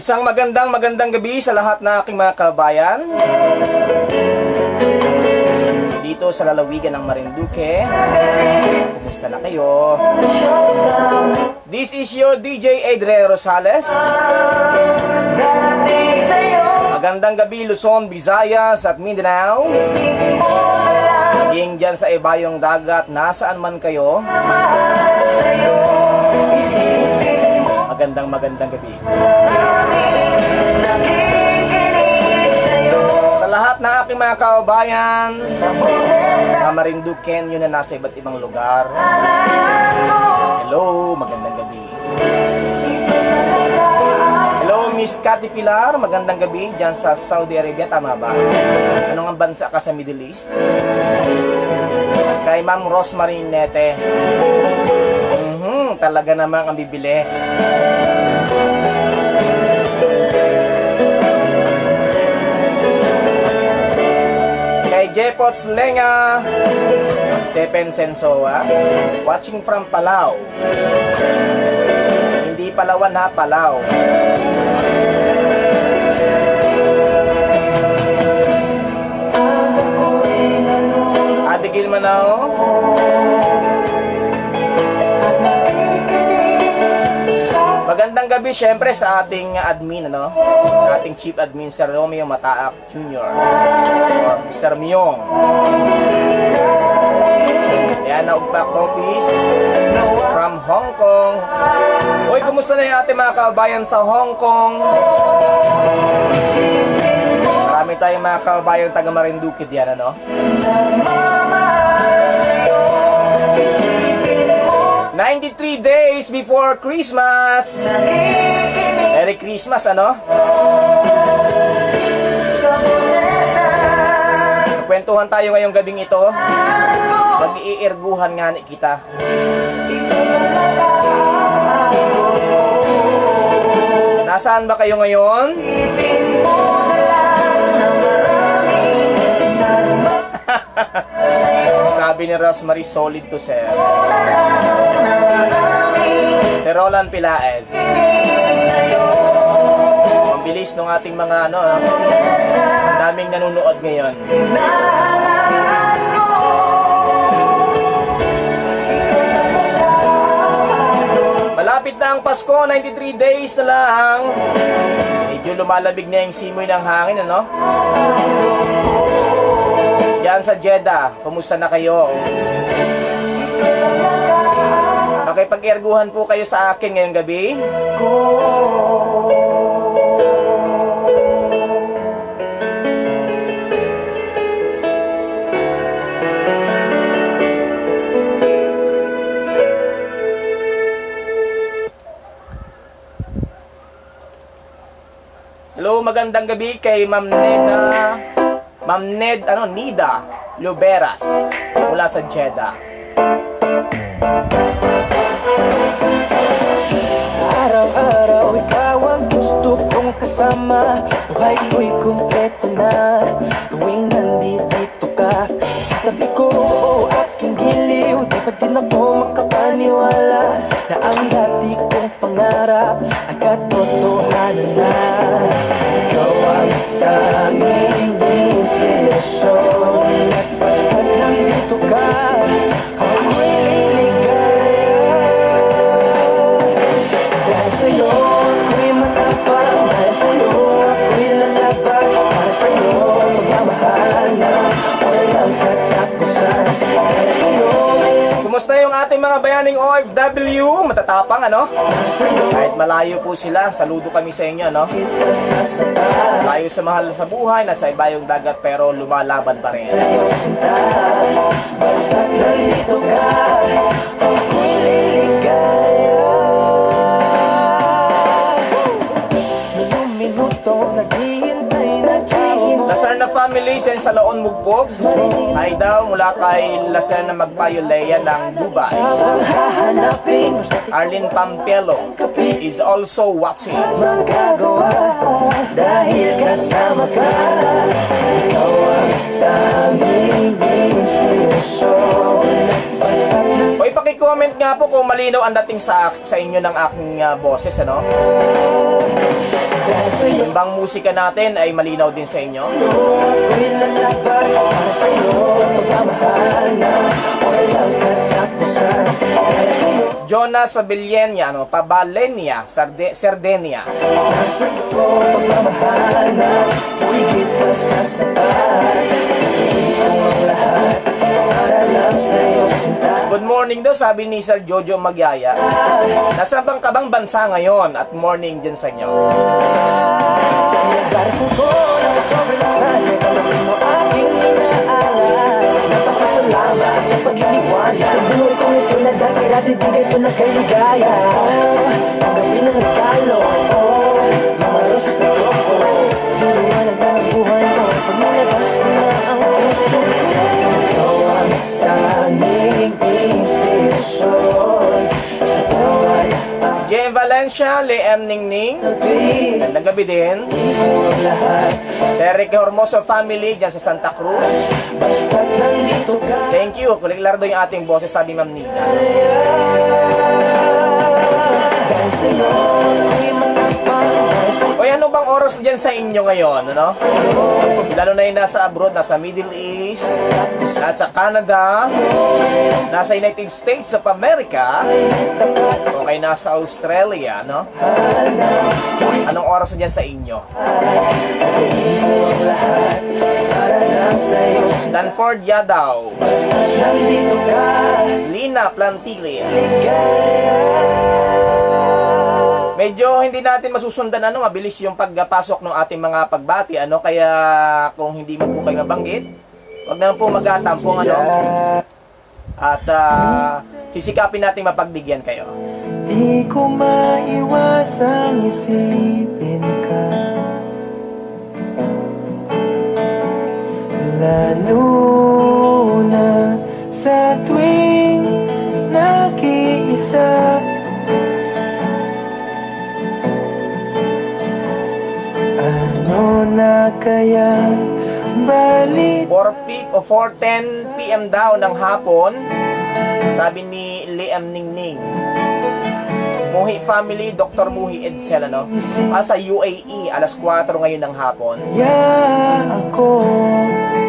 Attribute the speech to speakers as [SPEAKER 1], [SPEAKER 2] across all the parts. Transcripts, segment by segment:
[SPEAKER 1] Isang magandang gabi sa lahat na aking mga kabayan dito sa lalawigan ng Marinduque. Kumusta na kayo? This is your DJ Adrian Rosales. Magandang gabi Luzon, Visayas at Mindanao. Hinging dyan sa ibayong dagat, nasaan man kayo. Magandang gabi. Sa lahat ng aking mga kababayan na Marinduqueño na nasa iba't ibang lugar, hello, magandang gabi. Hello Miss Cathy Pilar, magandang gabi dyan sa Saudi Arabia, tama ba? Anong ang bansa ka sa Middle East? Kay Ma'am Rosemary Nete, talaga namang ang bibilis. Kay Jepots Lenga, Stephen Sensoa, watching from Palau. Hindi Palawan ha, Palau. Abigail Manao, magandang gabi syempre sa ating admin, sa ating chief admin, Sir Romeo Mataak Jr. or Mr. Myong. Yan na Ugpak Office from Hong Kong. Uy, kumusta na yung ating mga kabayan sa Hong Kong? Marami tayong mga kabayan taga Marinduque diyan, 93 days before Christmas. Merry Christmas, Kwentuhan tayo ngayong gabing ito. Mag-iirguhan nga ni kita. Nasaan ba kayo ngayon? Sabi ni Rosemary, solid to sir. Si Roland Pilaez. Ang bilis ng ating mga ang daming nanonood ngayon. Malapit na ang Pasko, 93 days na lang. Medyo lumalabig na yung simoy ng hangin, Diyan sa Jeddah, kumusta na kayo? Makipag-erguhan po kayo sa akin ngayong gabi. Hello, magandang gabi kay Ma'am Nida Luberas mula sa Jeddah.
[SPEAKER 2] Araw-araw ikaw ang gusto kong kasama. Buhay ko'y kumpleto na tuwing nandito ka. Sa tabi ko o aking giliw, di pa din ako makapaniwala na ang dati kong pangarap ay katotohanan na. Ikaw ang tanging inspirasyon, at basta't nandito ka, ako'y liligaya. Dahil sa'yo ako'y matapang, dahil sa'yo ako'y lalaban, para sa'yo magmamahal na walang katapusan. Dahil sa'yo.
[SPEAKER 1] Kumusta yung ating mga bayaning OFW? Matatapang, Kahit malayo po sila, saludo kami sa inyo, Layo sa mahal sa buhay, nasa ibayong dagat, pero lumalaban pa rin.
[SPEAKER 2] Basta't nandito ka, ako'y liligaya. Minuto naghihintay na
[SPEAKER 1] Lasarna family, sen sa Laon Mugbog. Ay daw mula kay Lasarna Magpayo Leia ng Dubai. Arlene Pampelo is also watching.
[SPEAKER 2] magagawa dahil kasama ka. Ikaw ang tanging inspirasyon. Basta't
[SPEAKER 1] O ipaki-comment nga po kung malinaw ang dating sa inyo ng aking boses,
[SPEAKER 2] dahil sa'yo
[SPEAKER 1] Yung bang musika natin ay malinaw din sa inyo?
[SPEAKER 2] ako'y lalaban para sa'yo. Pagmamahal na walang katapusan. Para sa'yo,
[SPEAKER 1] Jonas Pabellenia, Pabalenia, Sardenia.
[SPEAKER 2] para sa'yo. Pagmamahal na higit pa sa sapat. Ito ang lahat para lang sa'yo sinta.
[SPEAKER 1] Good morning daw, sabi ni Sir Jojo Magyaya. Nasa bang kabang bansa ngayon at morning dyan sa inyo?
[SPEAKER 2] Pinagdarasan ko ng sobrang sana. Tanggapin mo aking inaalala. Napasasalamat sa pag-iniwala. Ang buhay kong ito na dati-dati bigay ko na kay ligaya. Tanggapin ang regalo. Mga rosas sa tropo. Liwanag na ang buhay mo. Pag nilabas ko na ang puso ko. Ikaw ang tanging inspirasyon sa bawat
[SPEAKER 1] Jem Valencia, Liam Ningning.
[SPEAKER 2] pag-ibig.
[SPEAKER 1] Gandang gabi din.
[SPEAKER 2] Ang lahat
[SPEAKER 1] Sa Enrique Hermoso family dyan sa Santa Cruz.
[SPEAKER 2] basta't nandito ka.
[SPEAKER 1] Thank you. Kuliglar daw yung ating boses, sabi Ma'am Nina.
[SPEAKER 2] Dahil sa'yo ako'y matapang. Dahil sa'yo
[SPEAKER 1] O ano bang oras dyan sa inyo ngayon? Ano? Lalo na yung nasa abroad, nasa Middle East, nasa Canada, nasa United States of America, o kay nasa Australia, no? Anong oras dyan sa inyo?
[SPEAKER 2] ang lahat para lang sa'yo.
[SPEAKER 1] Danford Yadaw,
[SPEAKER 2] Basta't nandito ka.
[SPEAKER 1] Lina Plantili.
[SPEAKER 2] Ligaya.
[SPEAKER 1] Medyo hindi natin masusundan mabilis yung pagpasok ng ating mga pagbati, kaya kung hindi mo po kayo nabanggit, wag na lang po mag-atampong, at sisikapin natin mapagbigyan kayo.
[SPEAKER 2] Di ko maiwasang isipin ka. Lalo na sa tuwing nag-iisa. Ano na kaya balik?
[SPEAKER 1] 4:10 PM daw ng hapon, sabi ni Liam Ningning. Muhi family, Dr. Muhi Edsel, sa UAE, alas 4 ngayon ng hapon.
[SPEAKER 2] Kaya ako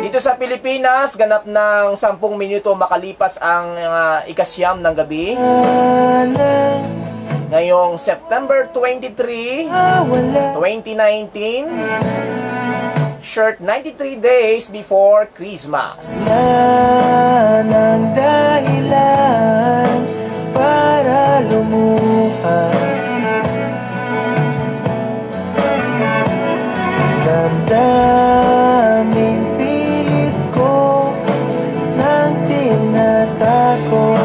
[SPEAKER 1] Dito sa Pilipinas, ganap ng 10 minuto makalipas ang ikasyam ng gabi.
[SPEAKER 2] na
[SPEAKER 1] Ngayong September 23,
[SPEAKER 2] wala
[SPEAKER 1] 2019, short 93 days before Christmas.
[SPEAKER 2] na ng dahilan para lumuha. Damdaming pilit ko ng tinatakot.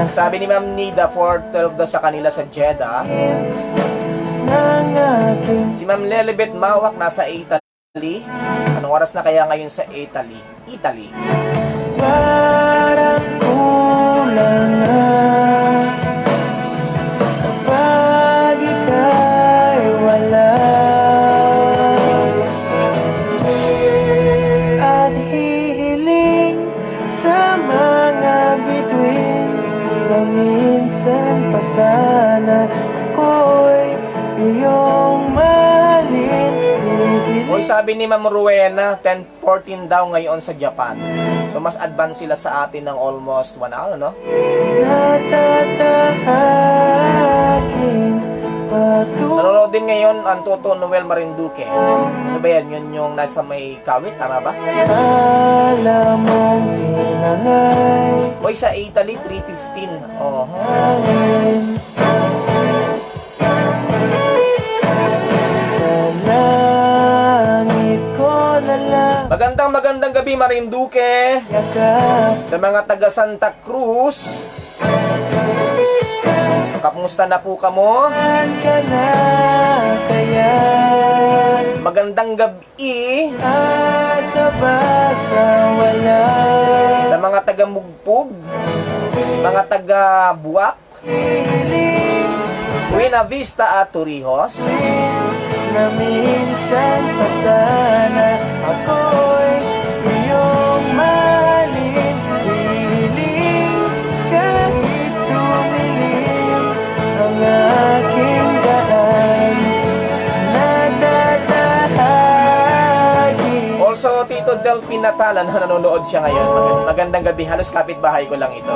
[SPEAKER 1] Sabi ni Ma'am Nida, 4:12 daw sa kanila sa Jeddah.
[SPEAKER 2] Ng aking
[SPEAKER 1] Si Ma'am Lelibet Mawak nasa Italy. Anong oras na kaya ngayon sa Italy? Italy.
[SPEAKER 2] parang kulang na kapag ika'y wala. At hihiling sa mga bituin na minsan pa sana ako'y iyong mahalin.
[SPEAKER 1] Hoy, sabi ni Ma'am Rowena, 10:14 daw ngayon sa Japan. So mas advance sila sa atin ng almost 1 hour, no?
[SPEAKER 2] Natatahaking patuloy.
[SPEAKER 1] Nanonood din ngayon ang Toto Noel Marinduque. Ano ba yan? Yun yung nasa may kawit, tama ba?
[SPEAKER 2] Alam mong hinangay
[SPEAKER 1] Hoy, sa Italy, 3:15.
[SPEAKER 2] sa langit ko na lang
[SPEAKER 1] Magandang gabi, Marinduque.
[SPEAKER 2] yakap.
[SPEAKER 1] Sa mga taga Santa Cruz, kamusta na po kamo?
[SPEAKER 2] Saan ka na kaya?
[SPEAKER 1] Magandang gabi
[SPEAKER 2] Asa-basa wala.
[SPEAKER 1] sa mga taga Mugpug, mga taga Buwak,
[SPEAKER 2] Piling
[SPEAKER 1] Buena Vista at Torrijos.
[SPEAKER 2] na minsan pa sana ako'y iyong mahalin. Piling kahit tumilim
[SPEAKER 1] Rodel Pinatala na nanonood siya ngayon. Magandang gabi. Halos kapitbahay ko lang ito.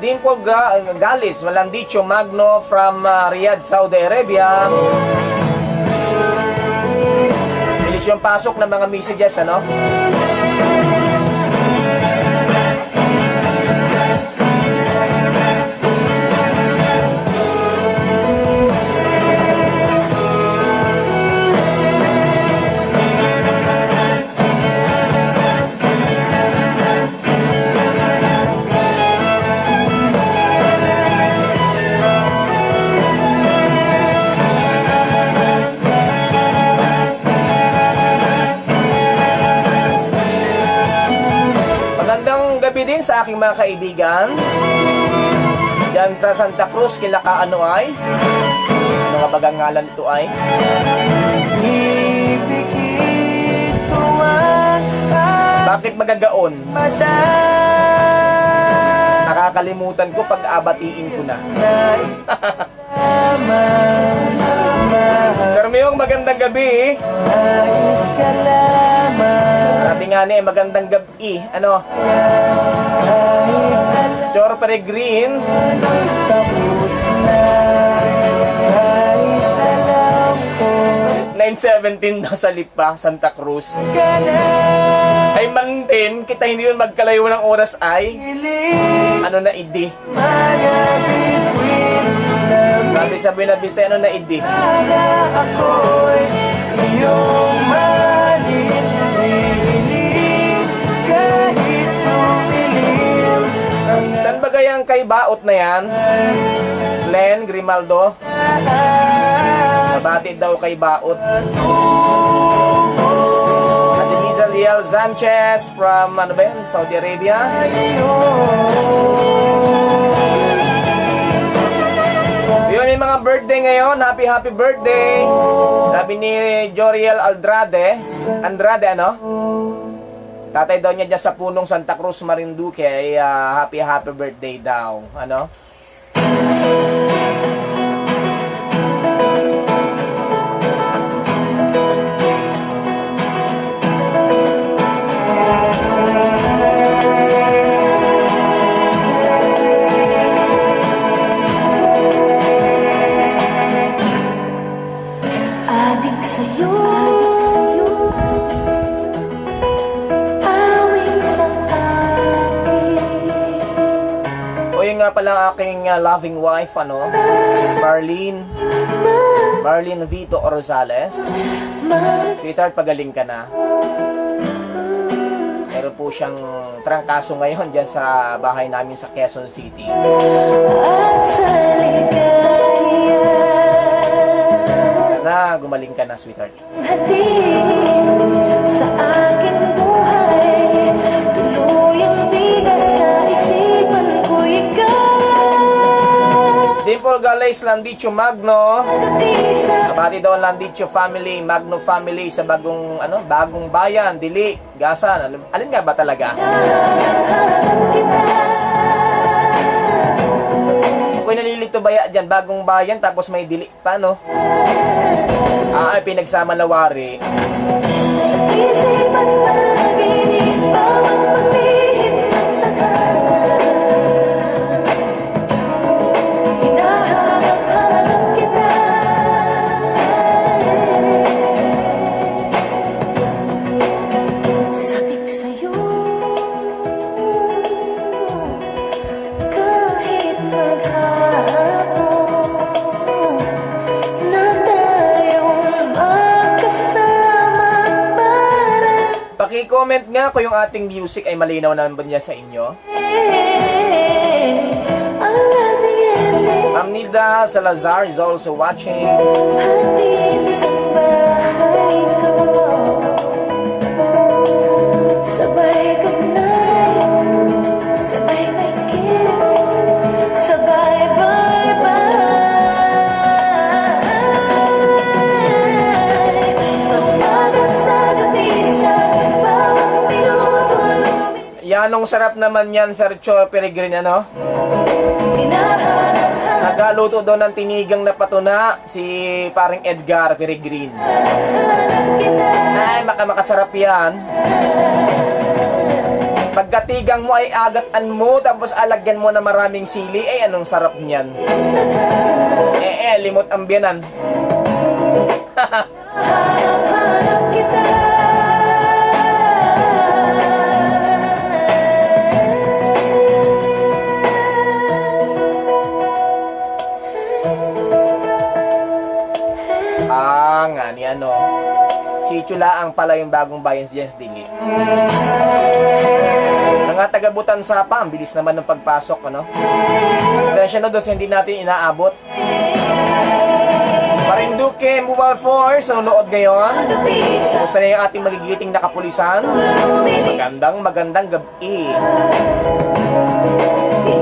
[SPEAKER 1] Dimple Galis, Malandicho Magno from Riyadh, Saudi Arabia. Bilis yung pasok ng mga messages, ano? Din sa aking mga kaibigan dyan sa Santa Cruz, Kilakaano ay mga bagangalan ito ay bakit magagaon? Nakakalimutan ko pag abatiin ko na. Sir Myong, magandang gabi. Sabi nga niya, magandang gabi. Ano? Chor Peregrine. 9:17 na sa Lipa, Santa Cruz. Ay mantin, kita hindi yun magkalayo ng oras ay ano na idi. Sabi na bista, ano na idi. Saan ba gayang kay Baot na yan? Glenn Grimaldo? Mabati daw kay Baot. Adenisa Liel Sanchez from ano ba yan? Saudi Arabia. Yun yung mga birthday ngayon. Happy birthday. Sabi ni Joriel Andrade ano? Tatay daw niya dyan sa punong Santa Cruz, Marinduque, ay happy birthday daw. Ano?
[SPEAKER 3] Adik sa'yo,
[SPEAKER 1] nga pala aking loving wife, ano? Marlene Vito Rosales. Sweetheart, pagaling ka na. Meron po siyang trangkaso ngayon dyan sa bahay namin sa Quezon City. Sana gumaling ka na, sweetheart.
[SPEAKER 3] Sa aking buhay, tuluyang bigas sa isipan ko ikaw.
[SPEAKER 1] Dimple Gales, Landicho Magno. Kabati daw ang Landicho family, Magno family sa bagong bayan, Dili, Gasan. Alin nga ba talaga? Ako'y nalilito baya dyan, bagong bayan tapos may Dili pa, no? Ay, pinagsama na wari.
[SPEAKER 3] Sa isipan panaginip, bawang pag-ihip ng takana. Hinahanap-hanap kita. Sabik sa'yo, kahit maghapon na tayong magkasama para
[SPEAKER 1] Paki-comment nga kung yung ating music ay malinaw naman ba niya sa inyo.
[SPEAKER 3] ang ating ending.
[SPEAKER 1] Ma'am Nida Salazar is also watching.
[SPEAKER 3] Hatid sa bahay ko, sabay goodnight, sabay may kiss, sabay bye-bye. Sa umaga, sa gabi, sa bawat minuto,
[SPEAKER 1] Yanong Anong sarap naman yan, Sir Cho Peregrine, ano?
[SPEAKER 3] Hinahanap-hanap
[SPEAKER 1] Nagaluto daw ng tinigang na patuna si paring Edgar Peregrine.
[SPEAKER 3] kita.
[SPEAKER 1] Ay, makasarap yan. Pagkatigang mo ay agatan mo, tapos alagyan mo na maraming sili, ay anong sarap niyan. Limot ang biyanan.
[SPEAKER 3] Hanap-hanap kita.
[SPEAKER 1] Nga ni ano. Si Chulaang pala yung bagong bayan si Jens Dili. Mga taga-Butan Sapa, ang bilis naman ng pagpasok, ano? Pasensya na dos, hindi natin inaabot. Marinduque Mobile Force, nanonood ngayon.
[SPEAKER 3] Nagpisa
[SPEAKER 1] Gusto na yung ating magigiting na kapulisan. Magandang gabi.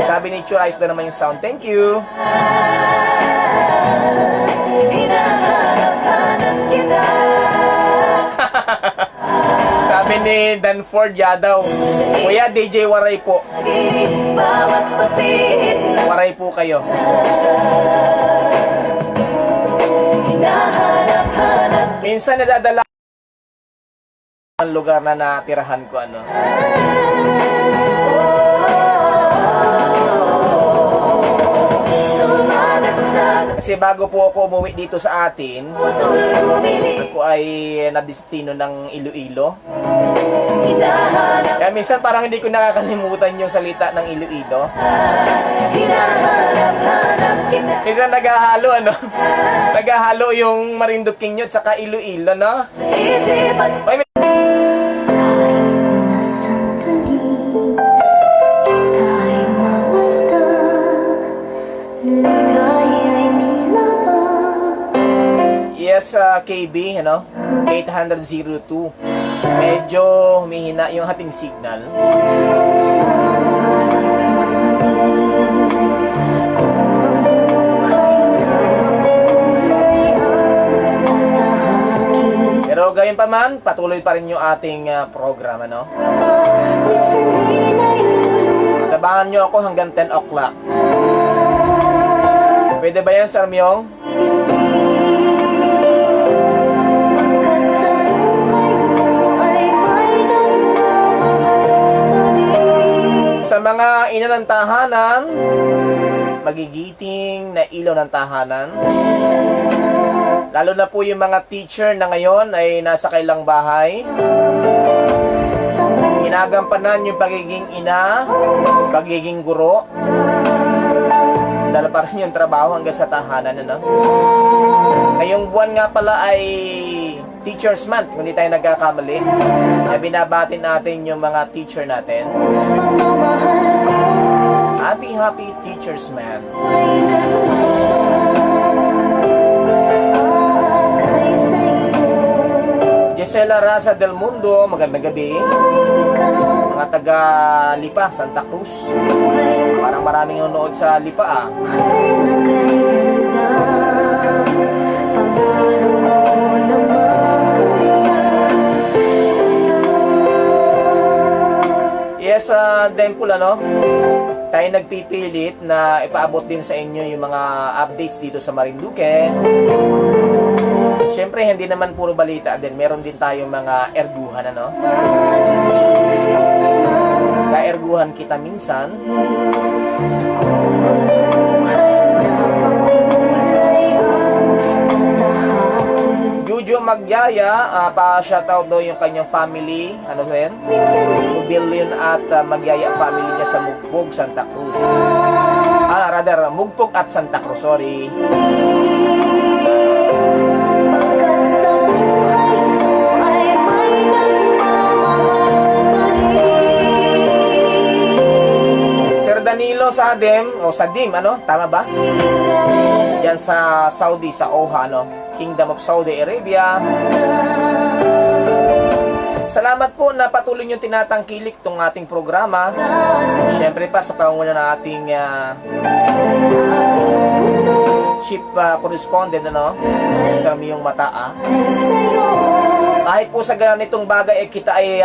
[SPEAKER 1] Sabi ni Churais na naman yung sound. Thank you.
[SPEAKER 3] hinahanap-hanap kita.
[SPEAKER 1] Sabi ni Danford Yadaw, Kuya DJ Waray po.
[SPEAKER 3] Pag-ibig bawat patid na
[SPEAKER 1] Waray po kayo.
[SPEAKER 3] hinahanap-hanap.
[SPEAKER 1] Minsan nadadala ang lugar na natirahan ko, ano.
[SPEAKER 3] Sumagat sa
[SPEAKER 1] Kasi bago po ako umuwi dito sa atin,
[SPEAKER 3] putol lumili.
[SPEAKER 1] ako ay nadestino ng Iloilo.
[SPEAKER 3] Hinahanap,
[SPEAKER 1] Kaya minsan parang hindi ko nakakalimutan yung salita ng Iloilo.
[SPEAKER 3] hinahanap-hanap kita.
[SPEAKER 1] Minsan naghahalo, ano? Naghahalo yung Marinduque nyo at saka Iloilo, no?
[SPEAKER 3] Isipan
[SPEAKER 1] Oy, may-
[SPEAKER 3] nasandali, kita'y mamasdan. Ligaya'y tila ba
[SPEAKER 1] yes, KB, ano? 802. Medyo humihina yung ating signal. Pero gayon pa man, patuloy pa rin yung ating program, ano?
[SPEAKER 3] minsan di na ilulungkot.
[SPEAKER 1] Sabahan nyo ako hanggang 10 o'clock. Pwede ba yan, Sir Myong?
[SPEAKER 3] Pagkat sa buhay mo ay may nagmamahal pa rin.
[SPEAKER 1] Sa mga ina ng tahanan, magigiting na ilaw ng tahanan. Lalo na po yung mga teacher na ngayon ay nasa kailang bahay.
[SPEAKER 3] Sa
[SPEAKER 1] Ginagampanan yung pagiging ina, pagiging guro. Dala pa rin yung trabaho hanggang sa tahanan, ano? Ngayong buwan nga pala ay Teachers Month, kung hindi tayo nagkakamali. Kaya binabatin natin yung mga teacher natin.
[SPEAKER 3] pagmamahal ko
[SPEAKER 1] Happy Teachers Month.
[SPEAKER 3] ay nagmamahal sa'yo.
[SPEAKER 1] Gisela Raza del Mundo, magandang gabi.
[SPEAKER 3] Ikaw
[SPEAKER 1] Mga taga Lipa, Santa Cruz.
[SPEAKER 3] ay
[SPEAKER 1] Parang maraming nanonood sa Lipa, ah. Yes, Dempul, ano? Tayo nagpipilit na ipaabot din sa inyo yung mga updates dito sa Marinduque. Siyempre, hindi naman puro balita din. Meron din tayong mga erguhan, ano? Kaerguhan kita minsan. Jujo Magyaya, pa-shoutout daw yung kanyang family. Ano ba yan? Mobillion at Magyaya family niya sa Mugbog, Santa Cruz. Rather, Mugpog at Santa Cruz, sorry.
[SPEAKER 3] Pagkat sa buhay mo ay may nagmamahal pa rin.
[SPEAKER 1] Sir Danilo Sadem, o Sadim, ano? Tama ba? Yan sa Saudi, sa OHA, ano? Kingdom of Saudi Arabia. Salamat po na patuloy nyo tinatangkilik tong ating programa. Siyempre pa sa pangunguna ng ating chief correspondent, ano? Sa Miyong Mataa. Kahit po sa ganitong bagay, kita ay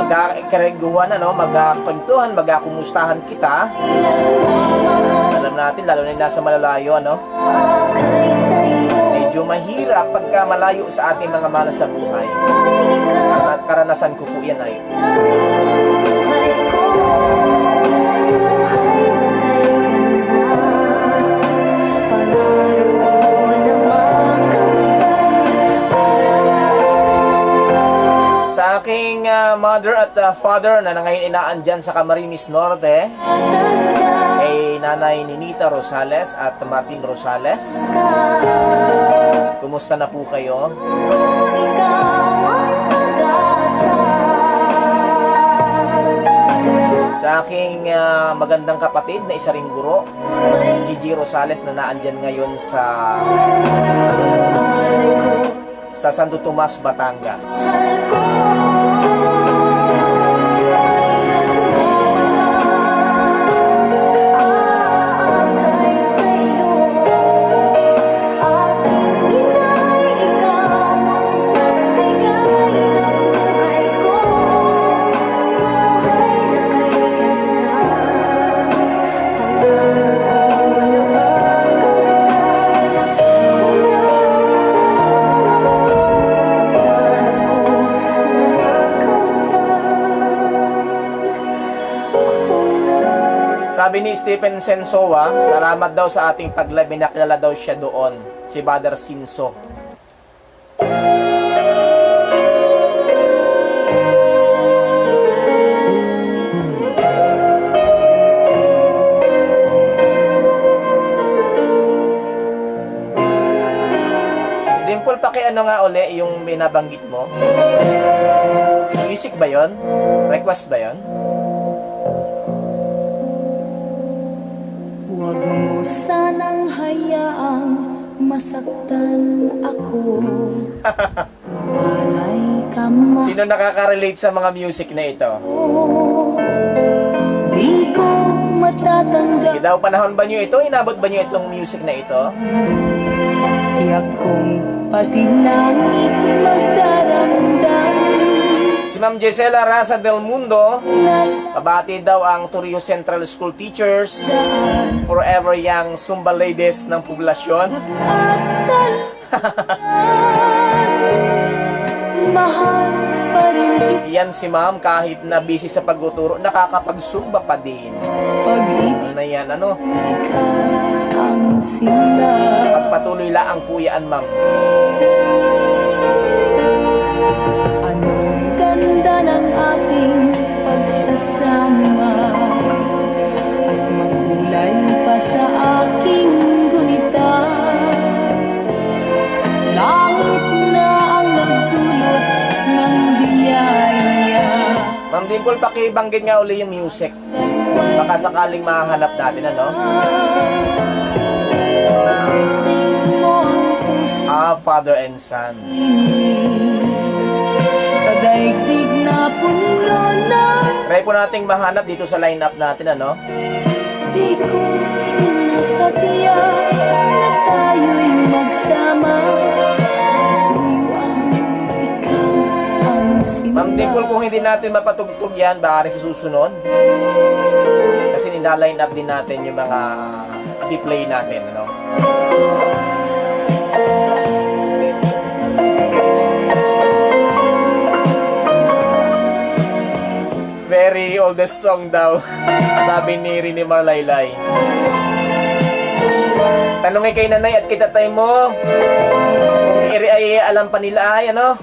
[SPEAKER 1] magkakareguhan, magkakwentuhan, magkakumustahan kita. Alam natin, lalo na yung nasa malalayo,
[SPEAKER 3] Akay sa'yo
[SPEAKER 1] medyo mahirap pagka malayo sa ating mga mahal sa buhay. At karanasan ko po yan ay
[SPEAKER 3] buhay ko. Buhay na kayo na. Pangarap ko na makamtan.
[SPEAKER 1] sa aking mother at father na ngayon inaandyan sa Camarines Norte, kay Nanay Ninita Rosales at Martin Rosales. Kumusta na po kayo?
[SPEAKER 3] Ikaw ang pag-asa.
[SPEAKER 1] Sa aking magandang kapatid na isa ring guro, Gigi Rosales, na naandyan ngayon sa Santo Tomas, Batangas.
[SPEAKER 3] Akay sa'yo aking inay, ikaw ang nagbigay ng buhay ko. Buhay na kayo na.
[SPEAKER 1] Sabi ni Stephen Sensoa, salamat daw sa ating pag-live, nakilala daw siya doon, si Brother Sinso. Dimple, pakiano nga uli yung binabanggit mo? Music ba yon? Request ba yon?
[SPEAKER 3] Huwag mo sanang hayaang masaktan ako. Walay ka
[SPEAKER 1] Sino nakaka-relate sa mga music na ito?
[SPEAKER 3] Di ko matatanggal.
[SPEAKER 1] Sige daw, panahon ba nyo ito? Inabot ba nyo itong music na ito?
[SPEAKER 3] Iyak kong pati langit magdaramdam.
[SPEAKER 1] Si Ma'am Gisela Raza del Mundo, pabati daw ang Torrio Central School teachers, forever young Zumba ladies ng poblasyon.
[SPEAKER 3] Mahal pa rin kita.
[SPEAKER 1] Yan si Ma'am, kahit na busy sa pagtuturo, nakakapag-zumba pa din.
[SPEAKER 3] Pag-ibig
[SPEAKER 1] Ano na yan, ano?
[SPEAKER 3] ka ang sila.
[SPEAKER 1] Pagpatuloy lang po yan, Ma'am.
[SPEAKER 3] Anong ganda ng ating pagsasama at makulay pa sa aking gunita. Langit na ang nagdulot ng biyaya.
[SPEAKER 1] Ma'am Dimple, pakibanggit nga uli yung music. Baka sakaling mahanap natin, ano?
[SPEAKER 3] Isip mo ang puso
[SPEAKER 1] Father and Son.
[SPEAKER 3] sa daigdig na puno ng
[SPEAKER 1] Try po nating mahanap dito sa lineup natin, ano?
[SPEAKER 3] di ko sinasadya na tayo'y magsama. Sa suyuan, ikaw ang simula.
[SPEAKER 1] Ma'am Dimple, kung hindi natin mapatugtog yan, baka rin sa susunod. Kasi nila-line up din natin yung mga i-play natin, ano? Very oldest song daw, sabi ni Rini Marlaylay. Tanongin kay nanay at kay tatay mo kung ay alam pa nila ay ano.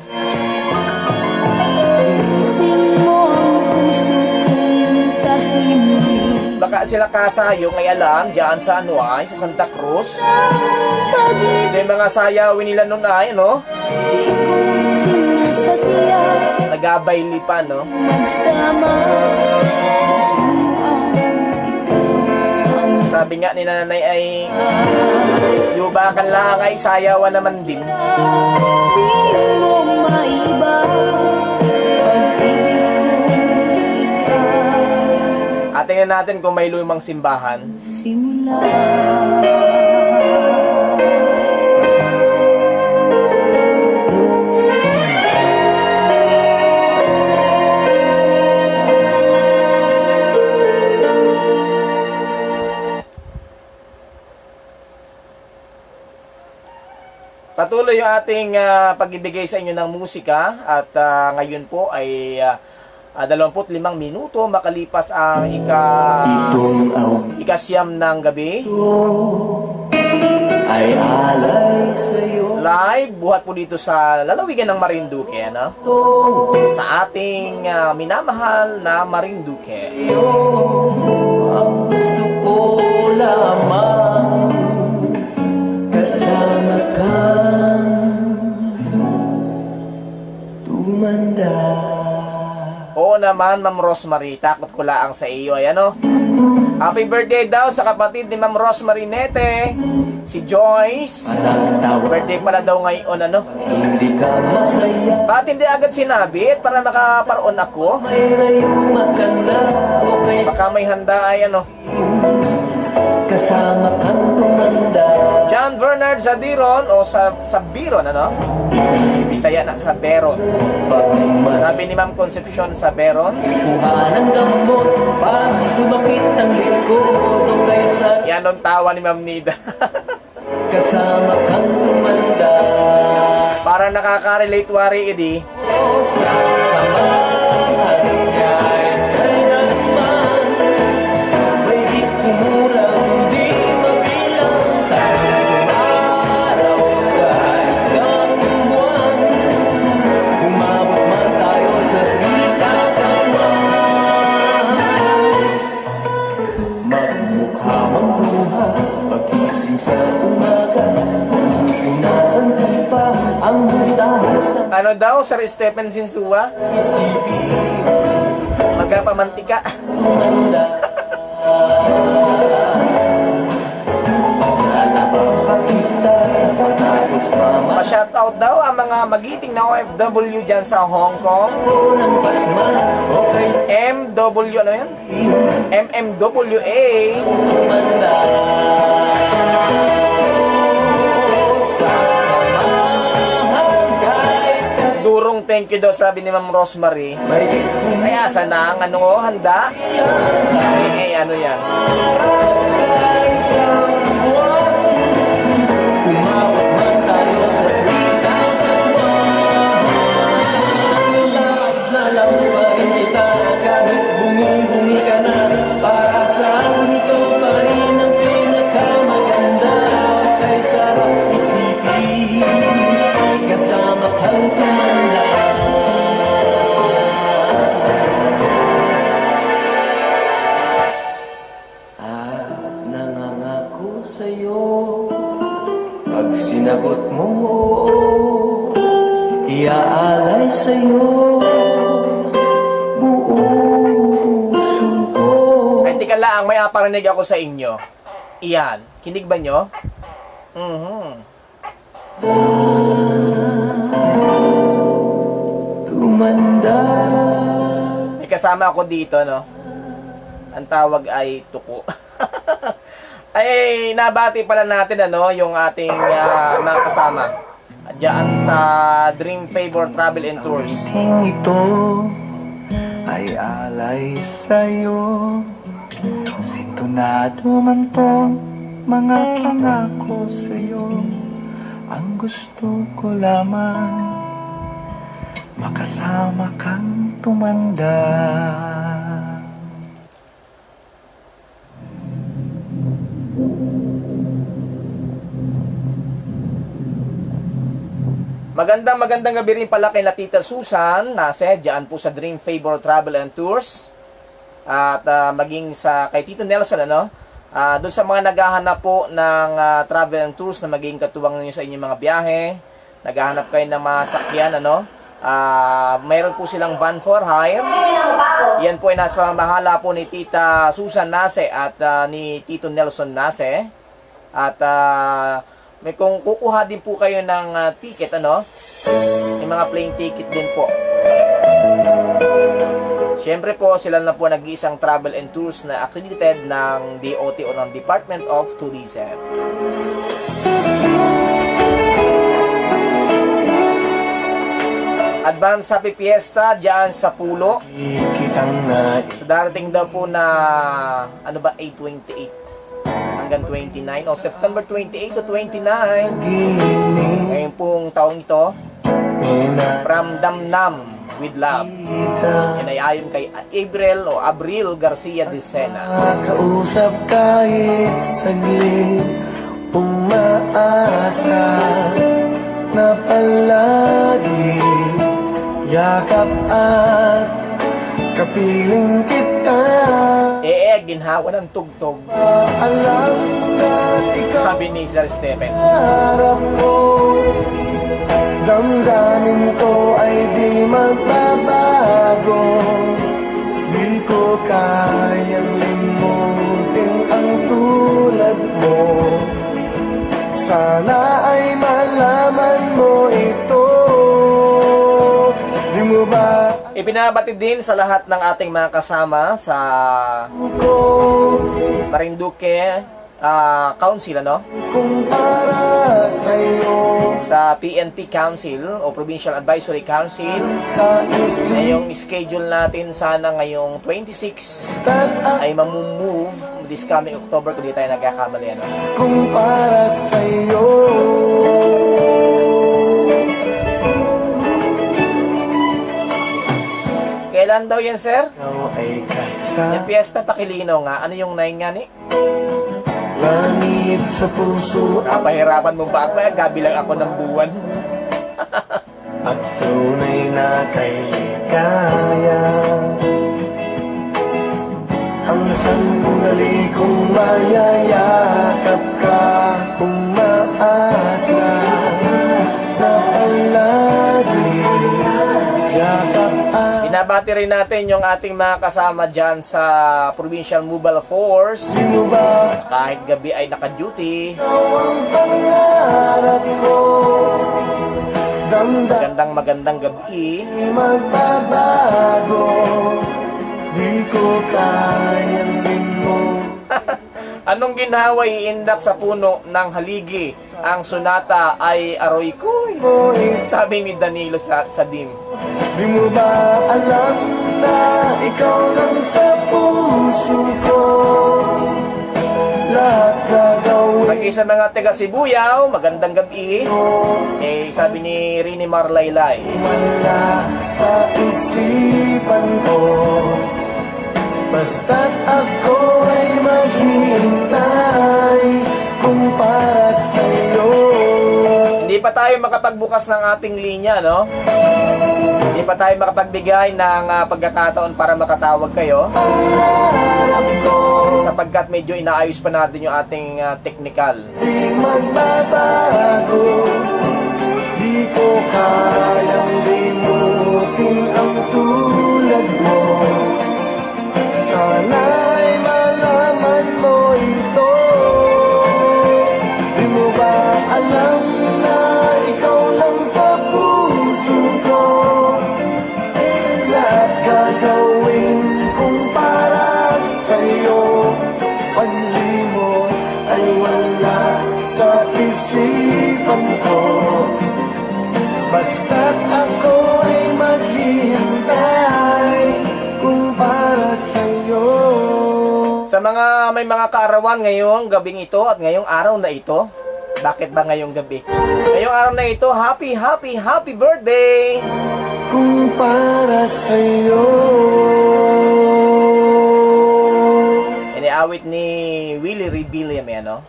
[SPEAKER 3] Ginising mo ang puso kong tahimik.
[SPEAKER 1] Baka sila kasayong ay alam dyan sa ano ay, sa Santa Cruz.
[SPEAKER 3] Pag-ibig
[SPEAKER 1] Ito yung mga sayawin nila nun ay, ano?
[SPEAKER 3] di ko sinasadya
[SPEAKER 1] Nagabayli pa, no?
[SPEAKER 3] magsama. Sa suyuan, ikaw ang
[SPEAKER 1] Sabi nga ni nanay ay, yubakan lang ay sayawan naman din.
[SPEAKER 3] di mo maiba. Pag-ibig ko ikaw
[SPEAKER 1] At tingnan natin kung may lumang simbahan.
[SPEAKER 3] simula.
[SPEAKER 1] Patuloy yung ating pagbibigay sa inyo ng musika at ngayon po ay 25 minuto makalipas ang ikasyam ng gabi.
[SPEAKER 2] Ay alay sa'yo.
[SPEAKER 1] Live, buhat po dito sa lalawigan ng Marinduque, ano? Sa ating minamahal na Marinduque.
[SPEAKER 2] Ang gusto ko lamang kasama kang tumanda.
[SPEAKER 1] Oo naman, Ma'am Rosemary, takot ko laang sa iyo, ay ano? Happy birthday daw sa kapatid ni Ma'am Rosemary Nete, si Joyce. Birthday pala daw ngayon, ano?
[SPEAKER 2] Hindi ka masaya.
[SPEAKER 1] Bakit hindi agad sinabi para nakaparoon ako?
[SPEAKER 2] May rayumat ka na o kay
[SPEAKER 1] Baka may handa ay ano?
[SPEAKER 2] kasama kang tumanda.
[SPEAKER 1] John Bernard Zadiron o sa Biron, ano? Bisaya na, sa Beron.
[SPEAKER 2] Pagman
[SPEAKER 1] Sabi ni Ma'am Concepcion sa Beron.
[SPEAKER 2] kuha ng gamot para sumakit ang likod o kay sa
[SPEAKER 1] Yan ang tawa ni Ma'am Nida.
[SPEAKER 2] kasama kang tumanda.
[SPEAKER 1] Para nakaka-relate wari edi.
[SPEAKER 2] O sa samahan kahit kailanman may di kumulang di mabilang tatlong araw sa isang buwan. Umabot man tayo sa 3,001. Magmukha mang luha pagising sa umaga. Pupunasan din pa ang buta mo sa
[SPEAKER 1] Ano daw, Sir Stephen Sinsua?
[SPEAKER 2] isipin.
[SPEAKER 1] Magpapamantika.
[SPEAKER 2] Tumanda. Paglalabang pa kita matapos mama
[SPEAKER 1] Pa-shoutout daw ang mga magiting na OFW dyan sa Hong Kong.
[SPEAKER 2] ko ng pasma o kay
[SPEAKER 1] MW, ano yan? MMWA.
[SPEAKER 2] tumanda. Sa samahan kahit
[SPEAKER 1] Durong thank you daw sabi ni Ma'am Rosemary.
[SPEAKER 2] may di
[SPEAKER 1] Ay, asa na ang ano, handa? Eh, ano yan?
[SPEAKER 2] sa isang buwan. Umabot man tayo sa 3,001. Lakas na lakas pa rin kita kahit bumibumi ka na. Para sa akin ito pa rin ang pinakamaganda. Kay sarap isipin kasama kang tumanda. Nangangako sa'yo pag sinagot mo oo, iaalay sa'yo buong puso ko.
[SPEAKER 1] Ay, tika lang, may aparinig ako sa inyo. Iyan, kinig ba nyo?
[SPEAKER 2] Tumanda.
[SPEAKER 1] May kasama ako dito, no? Ang tawag ay Tuko. Ay, nabati pala natin, ano, yung ating mga kasama. Diyan sa Dream Favor Travel and Tours.
[SPEAKER 4] Aking ito ay alay sa'yo. Sintonado man tong mga pangako sa'yo. Ang gusto ko lamang makasama kang tumanda.
[SPEAKER 1] Magandang gabi rin pala kay Tita Susan Nase, diyan po sa Dream Favor Travel and Tours. At maging sa kay Tito Nelson, ano? Doon sa mga naghahanap po ng travel and tours na maging katuwang ninyo sa inyong mga biyahe, naghahanap kayo ng mga sakyan, ano? Mayroon po silang van for hire. Yan po ay nasa pamamahala po ni Tita Susan Nase at ni Tito Nelson Nase. At may kung kukuha din po kayo ng ticket, ano? May mga plane ticket din po. Siyempre po, sila na po nag-iisang travel and tours na accredited ng DOT o ng Department of Tourism. Advance Happy Fiesta dyan sa Pulo.
[SPEAKER 4] Ikitang na
[SPEAKER 1] So darating daw po na, ano ba, 828. hanggang 29 o September 28 to 29. Ngayon pong taong ito, From Damnam with Love. Yan ay ayon kay Abril Garcia de Sena.
[SPEAKER 4] Kausap kahit saglit, umaasa na palagi yakap at kapiling kita.
[SPEAKER 1] Ginhawa ng tugtog,
[SPEAKER 4] Alam na ikaw
[SPEAKER 1] sabi ni Sir Stephen.
[SPEAKER 4] harap ko, damdamin ko ay di magbabago. Di ko kayang limutin ang tulad mo. Sana ay malaman mo ito. Di mo ba
[SPEAKER 1] Ipinabati din sa lahat ng ating mga kasama sa
[SPEAKER 4] ko
[SPEAKER 1] Marinduque Council, ano?
[SPEAKER 4] kung para sa'yo
[SPEAKER 1] Sa PNP Council o Provincial Advisory Council.
[SPEAKER 4] sa isip
[SPEAKER 1] Ngayong schedule natin sana ngayong 26
[SPEAKER 4] at
[SPEAKER 1] ay mamumove this coming October kung di tayo nagkakamali, ano?
[SPEAKER 4] kung para sa'yo.
[SPEAKER 1] Kailan daw yan, sir?
[SPEAKER 4] Ikaw ay kasama.
[SPEAKER 1] Yung piyesta pakilinaw nga. Ano yung 9 nga ni?
[SPEAKER 4] Langit sa puso
[SPEAKER 1] Pahirapan mo ba ako? Gabi lang ako ng buwan.
[SPEAKER 4] at tunay na kay ligaya. Ang sandali kong mayayakap ka, umaasa sa palagi. Yakap at
[SPEAKER 1] Binabati rin natin yung ating mga kasama dyan sa Provincial Mobile Force.
[SPEAKER 4] di mo ba
[SPEAKER 1] Kahit gabi ay naka-duty.
[SPEAKER 4] ikaw ang pangarap ko? Damdamin
[SPEAKER 1] Magandang gabi.
[SPEAKER 4] magbabago. Di ko kayang limutin.
[SPEAKER 1] Anong ginhawa iindak sa puno ng haligi? Ang sonata ay aroy ko'y. Sabi ni Danilo sa DIM.
[SPEAKER 4] Di mo ba alam na ikaw lang sa puso ko? Lahat gagawin
[SPEAKER 1] Pag isa mga taga Sibuyaw, magandang gabi. Sabi ni Rini Marlaylay.
[SPEAKER 4] wala sa isipan ko. Basta't ako ay maghihintay kung para sa'yo.
[SPEAKER 1] Hindi pa tayo makapagbukas ng ating linya, no? Hindi pa tayo makapagbigay ng pagkakataon para makatawag kayo.
[SPEAKER 4] Harap ko,
[SPEAKER 1] Sapagkat medyo inaayos pa natin yung ating technical.
[SPEAKER 4] di magbabago. Di ko kayang limutin ang tulad mo. Sana ay malaman mo ito. Di mo ba alam na ikaw lang sa puso ko? Lahat gagawin kung para sa'yo. Paglimot ay wala sa isipan ko. Basta't ako ay maghihintay kung para sa'yo.
[SPEAKER 1] Sa mga may mga kaarawan ngayong gabing ito at ngayong araw na ito. Bakit ba ngayong gabi? Ngayong araw na ito, happy birthday!
[SPEAKER 4] Kung para sa'yo.
[SPEAKER 1] Iniawit ni Willie Rebellion, ano?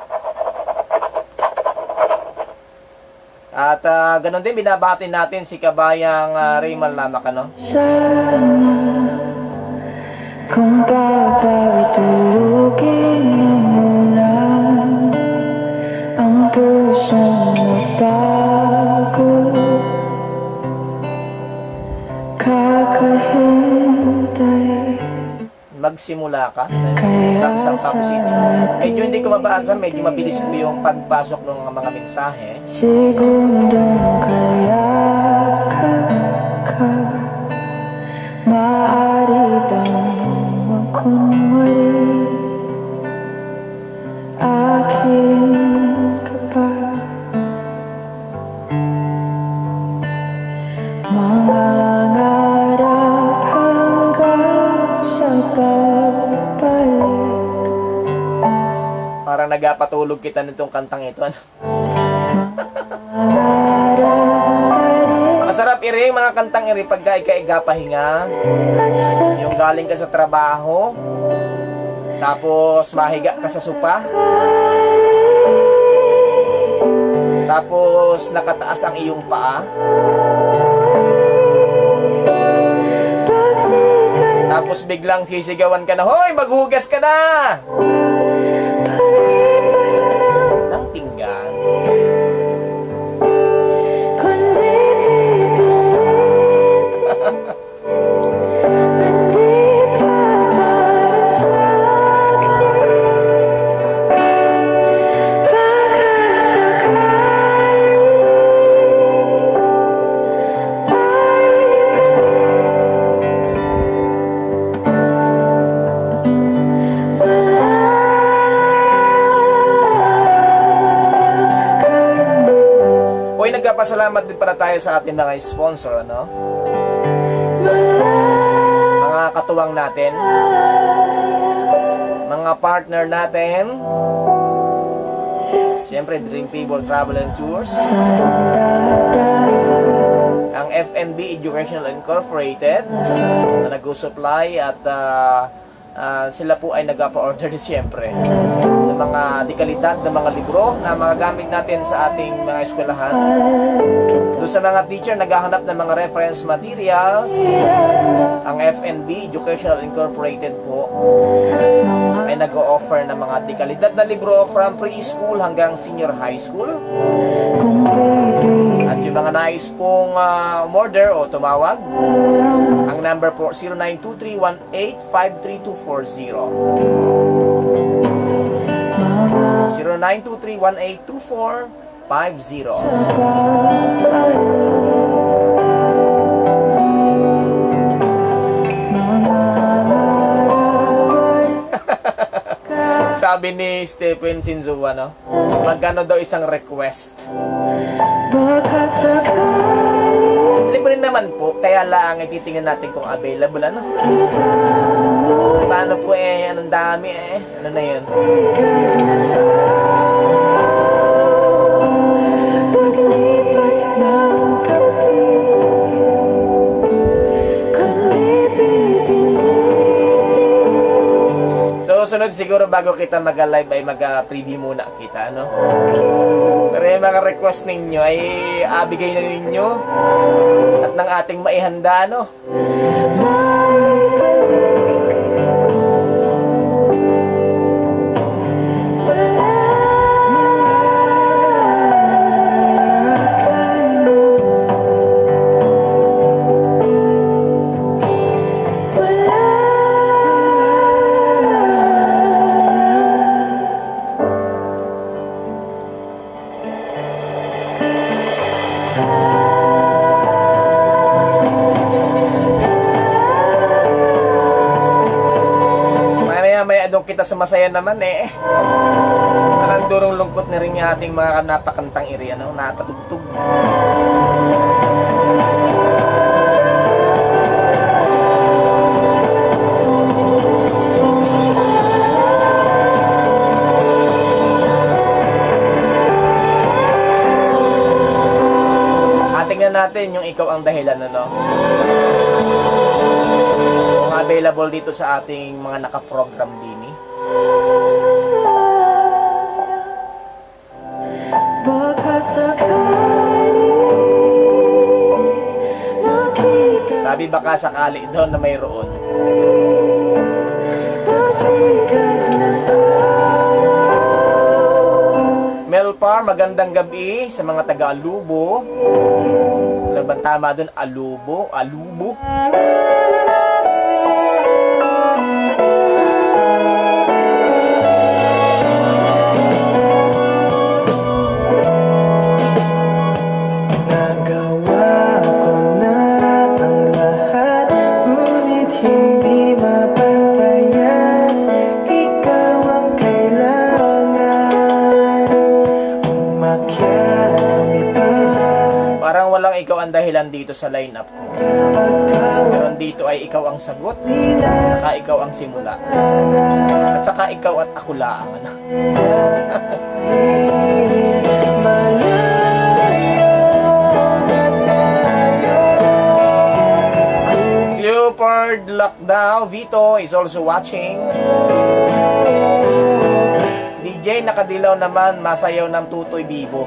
[SPEAKER 1] At ganun din, binabati natin si kabayang Raymond Lamak, ano?
[SPEAKER 3] Sana kung papagtulugin mo muna ang pusong napagod, kakahintay.
[SPEAKER 1] Magsimula ka. Tamsang City. Medyo hindi ko mabasa, medyo mabilis ko yung pagpasok ng mga mensahe.
[SPEAKER 3] Segundong kayakap ka, maaari bang magkunwari? Akin ka pa, mangangarap hanggang sa pagbalik.
[SPEAKER 1] Parang Pinatutulog kita nitong kantang ito. Ano? Masarap iri, mga kantang iri, pagka ika pahinga. Yung galing ka sa trabaho, tapos mahiga ka sa sopa, tapos nakataas ang iyong paa, tapos biglang sisigawan ka na, "Hoy, maghugas ka na!" ng pinggan. Hoy, nagpapasalamat din para tayo sa ating mga sponsor, ano? Mga katuwang natin, mga partner natin, siyempre Dream People Travel and Tours, ang FNB Educational Incorporated na nag-supply at sila po ay nag-pa-order siyempre ng mga dekalidad ng mga libro na mga gamit natin sa ating mga eskwelahan. Doon sa mga teacher naghahanap ng mga reference materials, ang FNB Educational Incorporated po ay nag-o-offer ng mga dekalidad na libro from preschool hanggang senior high school. At yung mga nais pong order o tumawag, ang number po 0923185324. 0923182450. Sabi ni Stephen Sinzuwa, no? Magkano daw isang request? Libre naman po, kaya lang ititingnan natin kung available, ano? Paano po anong dami ano na yun?
[SPEAKER 2] Paglipas ng gabi,
[SPEAKER 1] So, sunod siguro bago kita mag-live ay mag-preview muna kita, ano? Pero yung mga request ninyo ay abigay na ninyo at ng ating maihanda, ano? Maya doon kita sa masaya naman parang durong lungkot na rin yung ating mga napakantang iri, ano, napatugtog. Tingnan natin yung Ikaw ang Dahilan, ano? Kung available dito sa ating mga nakaprogram din. Sabi baka sakali daw na mayroon. Melpar, magandang gabi sa mga taga-Alubo. Ano ba tama doon? Alubo? Alubo?
[SPEAKER 2] nagawa ko na ang lahat, ngunit hindi mapantayan. Ikaw ang kailangan, umakyat, lumipad.
[SPEAKER 1] Parang walang ikaw ang dahilan dito sa lineup ko. Pero dito ay ikaw ang sagot, saka ikaw ang simula. At saka ikaw at ako lang. Ano? Leopard Lockdown Vito is also watching. DJ Nakadilaw naman, masayaw ng Tutoy Bibo.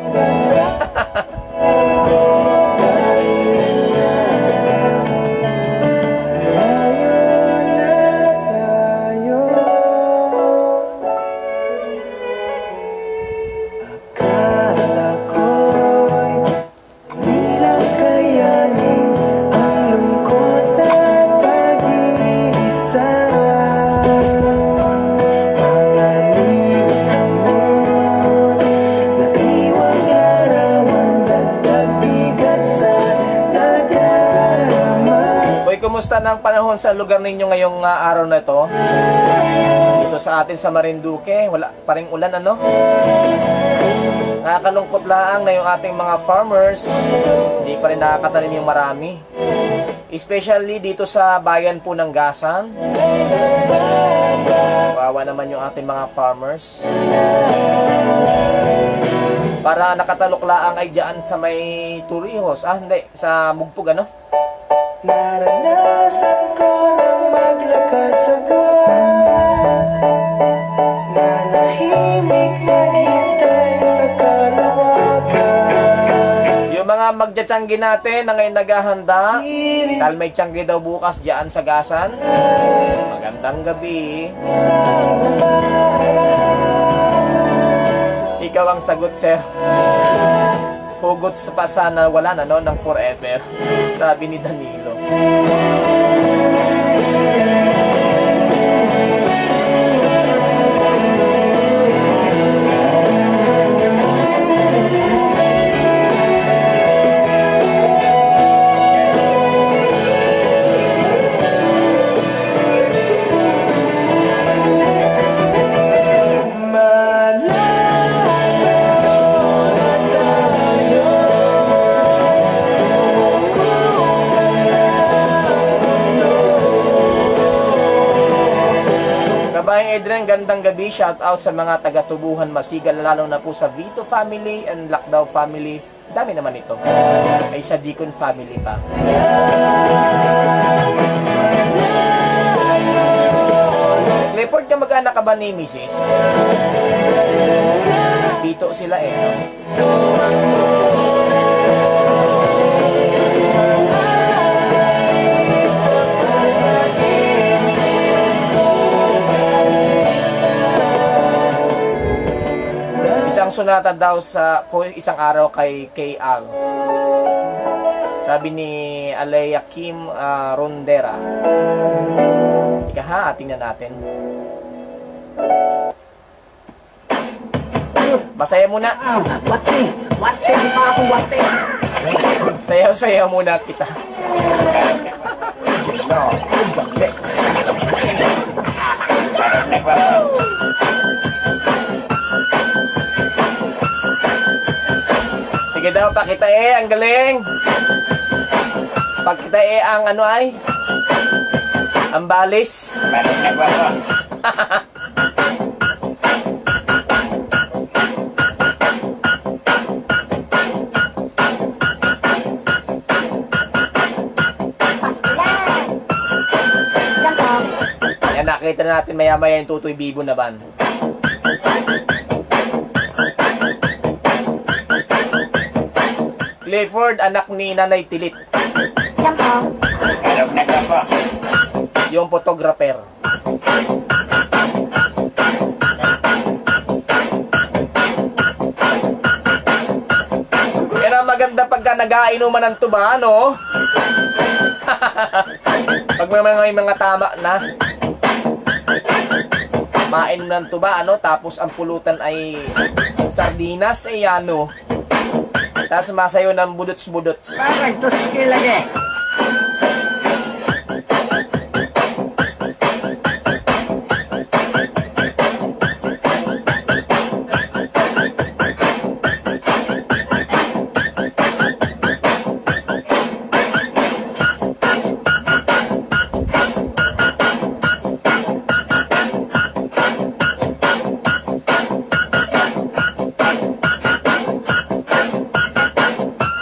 [SPEAKER 2] Akala ko'y di lang kayanin ang lungkot at pag-iisa. Mga lihamon na iwang larawan, dagdag bigat sa nadarama.
[SPEAKER 1] Boy, kumusta na ang panahon sa lugar ninyo ngayong araw na ito? Dito sa atin sa Marinduque, wala pa ring ulan, ano? Nakakalungkot lang na yung ating mga farmers, hindi pa rin nakakatanim yung marami. Especially dito sa bayan po ng Gasan. Kawawa naman yung ating mga farmers. Para nakatalok lang ay dyan sa may Turihos. Hindi, sa Mugpug, ano?
[SPEAKER 2] Naranasan ko nang maglakad sa buwan, nanahimik naghintay sa kalawakan.
[SPEAKER 1] Yung mga magtsatsyanggi natin na ngayon naghahanda, dahil may tiyanggi daw bukas dyan sa Gasan. Magandang gabi. Ikaw ang sagot, sir. Hugot sa pasa na wala na, no, ng forever. Sabi ni Danilo. Kabayang Adrian, gandang gabi. Shout out sa mga taga-Tubuhan Masigal, lalo na po sa Vito family and Lockdown family. Dami naman ito. Ay sa Deacon family pa. Clifford, ka mag-anak ka ba ni Mrs.? Vito sila eh, no? Isang sonata daw sa isang araw kay KL. Sabi ni Alea Kim Rondera. Ika ha, tingnan natin. Masaya muna.
[SPEAKER 3] Wate, di pa ako wate.
[SPEAKER 1] Sayaw-sayaw muna kita. Sige daw, pakita ang galing. Pakita ang ano ay? Ang balis. Yan, nakita natin maya-maya yung Tutoy Bibo naman. Clifford, anak ni Nanay Tilit. Yung photographer. Yan ang maganda pagka nag-ainuman ng tuba, no? Pag may mga tama na, mainom ng tuba, ano? Tapos ang pulutan ay sardinas, ano? Tapos masayo ng budots-budots.
[SPEAKER 3] Parang ito skill lagi.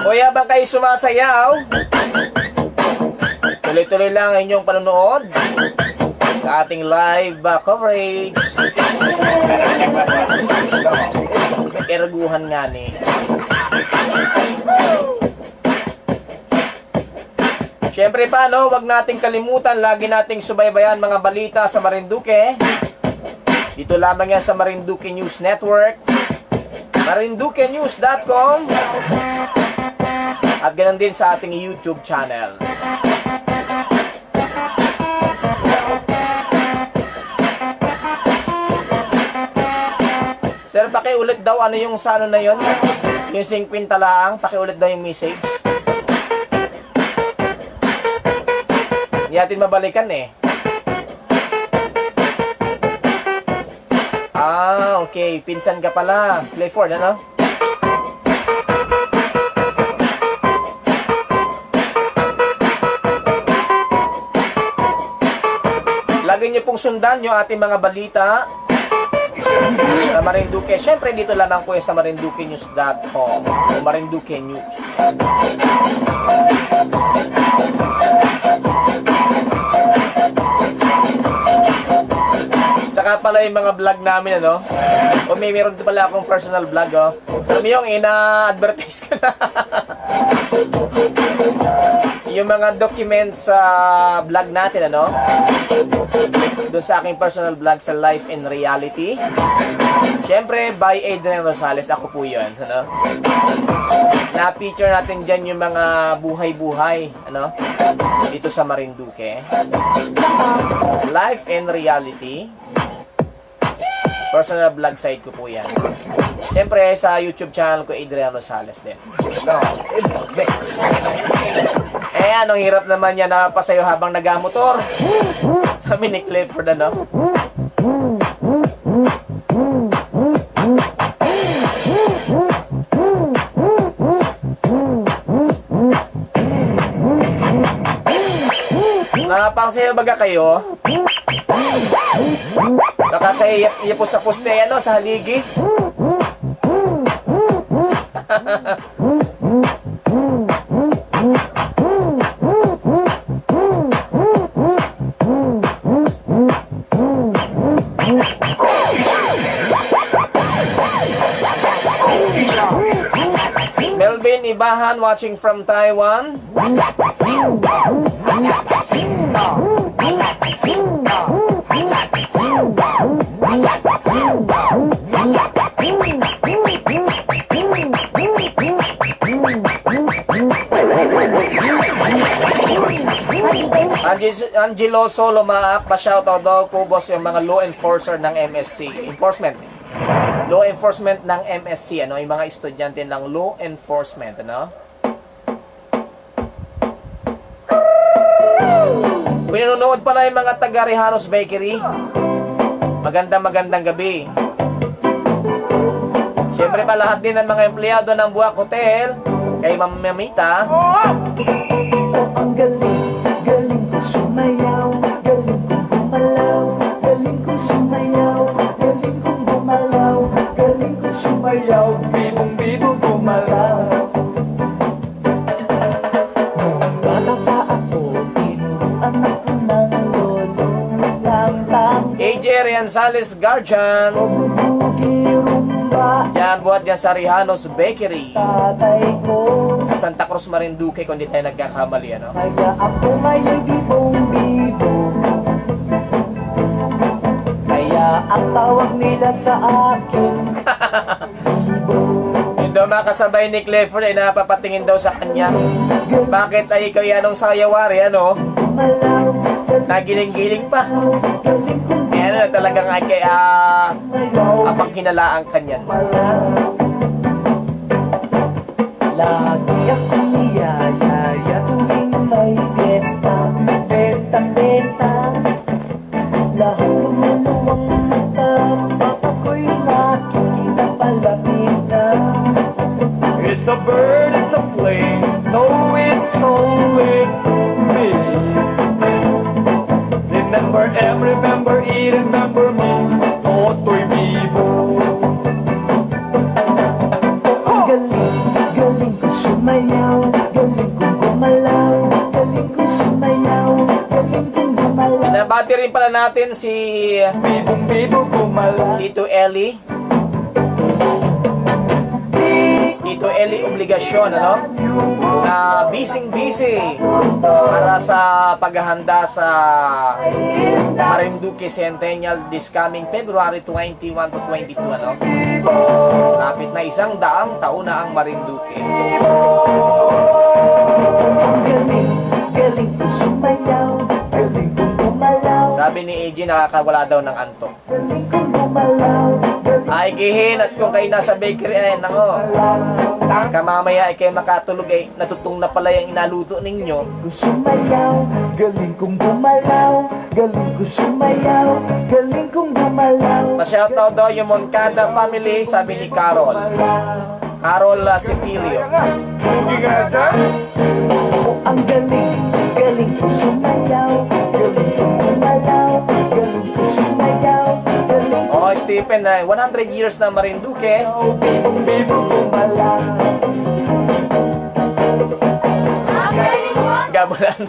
[SPEAKER 1] Hoy, habang kayo sumasayaw, tuloy-tuloy lang ang inyong panonood sa ating live coverage. Eraguhan nga ni. Siyempre pa, no, wag nating kalimutan, lagi nating subaybayan mga balita sa Marinduque. Dito lamang yan sa Marinduque News Network, marinduquenews.com, at ganun din sa ating YouTube channel. Sir, pakiulit daw ano yung sa ano na yun? Yung 50 talaang, pakiulit daw yung message. Hindi natin mabalikan eh. Ah, okay. Pinsan ka pala. Clifford, ano? Lagi niyo pong sundan yung ating mga balita sa Marinduque. Siyempre, dito lamang po sa marinduquenews.com o Marinduque News. Tsaka pala yung mga vlog namin, ano? O meron pala akong personal vlog, oh. So, yung ina-advertise ko na. Yung mga documents sa vlog natin, ano? Doon sa aking personal vlog sa Life in Reality. Siyempre, by Adrian Rosales. Ako po yun, ano? Na-feature natin dyan yung mga buhay-buhay, ano? Dito sa Marinduque. Life in Reality. Personal vlog site ko po yan. Siyempre, sa YouTube channel ko, Adrian Rosales din. Eh, anong hirap naman yan na pasayo habang nagamotor. Sa mini Clifford, ano? Nakapangsayo baga kayo? Nakakaiyak po sa poste, ano, sa haligi. Melvin Ibahan watching from Taiwan. Angelo Solo Maak, pa-shoutout daw po boss yung mga law enforcer ng MSC. Law enforcement ng MSC, ano, yung mga estudyante ng law enforcement, ano? Kung nanonood pala yung mga taga Rijanos Bakery, magandang gabi. Siyempre pa lahat din ng mga empleyado ng Buwak Hotel, kay Ma'am Mamita.
[SPEAKER 2] Ang galing, galing ko sumayaw, galing kong gumalaw, galing kong sumayaw, galing kong gumalaw, galing kong sumayaw, bibong gumalaw. Noong bata pa ako, tinuruan ako ng lolo, tang-tang,
[SPEAKER 1] AJ Rianzales Garjan,
[SPEAKER 2] bubugi rumba,
[SPEAKER 1] yan buhat yan sa Rijanos Bakery,
[SPEAKER 2] tatay ko.
[SPEAKER 1] sa Santa Cruz, Marinduque, kung di tayo nagkakamali, ano?
[SPEAKER 2] Kaya ako ngayon bibong-bibong, kaya ang tawag nila sa akin
[SPEAKER 1] Yung daw makasabay ni Clifford ay napapatingin daw sa kanya. Bakit ay ikaw yanong sayawari, ano?
[SPEAKER 2] malaw,
[SPEAKER 1] Nagiling-giling pa.
[SPEAKER 2] galing kong
[SPEAKER 1] Kaya ano, talagang ay kaya
[SPEAKER 2] mayaw,
[SPEAKER 1] apang hinalaang kanyan.
[SPEAKER 2] malaw. Lagi akong niyayaya tuwing may fiesta, benta-benta, lahat lumuluwang mata, papako'y nakikita palapit na. It's a bird, it's a plane, no, it's only me. Remember, remember, remember me, toto'y vivo. Galing, galing ko sumayaw. sumayaw, galing kong gumalaw, galing kong sumayaw, galing kong gumalaw.
[SPEAKER 1] Binabati rin pala natin si
[SPEAKER 2] Bibong-bibong gumalaw.
[SPEAKER 1] Tito Eli. Tito Eli Obligasyon, ano? Na busy para sa paghahanda sa Marinduque Centennial this coming February 21 to 22, ano? Malapit na 100 taon na ang Marinduque.
[SPEAKER 2] Galing, galing kong sumayaw, galing kong gumalaw,
[SPEAKER 1] Sabi ni AJ, nakakawala daw ng antok.
[SPEAKER 2] galing kong gumalaw,
[SPEAKER 1] Ay, gihin, at kung kayo nasa bakery, ay, nako, kamamaya ay kayo makatulog, ay natutong na pala yung inaluto ninyo.
[SPEAKER 2] kong sumayaw, galing kong gumalaw, galing kong sumayaw, galing kong gumalaw.
[SPEAKER 1] Pa-shoutout daw yung Moncada family, sabi ni Carol. Carol Cipilio.
[SPEAKER 2] Ang galing, galing kong sumayaw, galing kong gumalaw, galing kong sumayaw, galing
[SPEAKER 1] Oh, Stephen, 100 years na Marinduque.
[SPEAKER 2] bibong gumalaw.
[SPEAKER 1] Gabulan.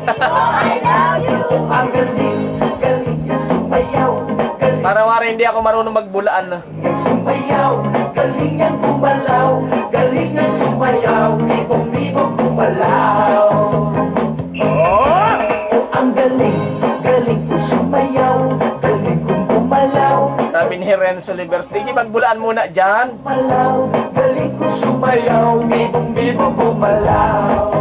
[SPEAKER 2] Ang galing, galing kong sumayaw, galing
[SPEAKER 1] Para wari hindi ako marunong magbulaan.
[SPEAKER 2] kong sumayaw, galing ang gumalaw, galing ang sumayaw, bibong gumalaw. Ang galing, galing kong sumayaw, galing kong gumalaw,
[SPEAKER 1] Sabi ni Renzo Livers, di magbulaan muna dyan.
[SPEAKER 2] malaw, galing kong sumayaw, bibong gumalaw.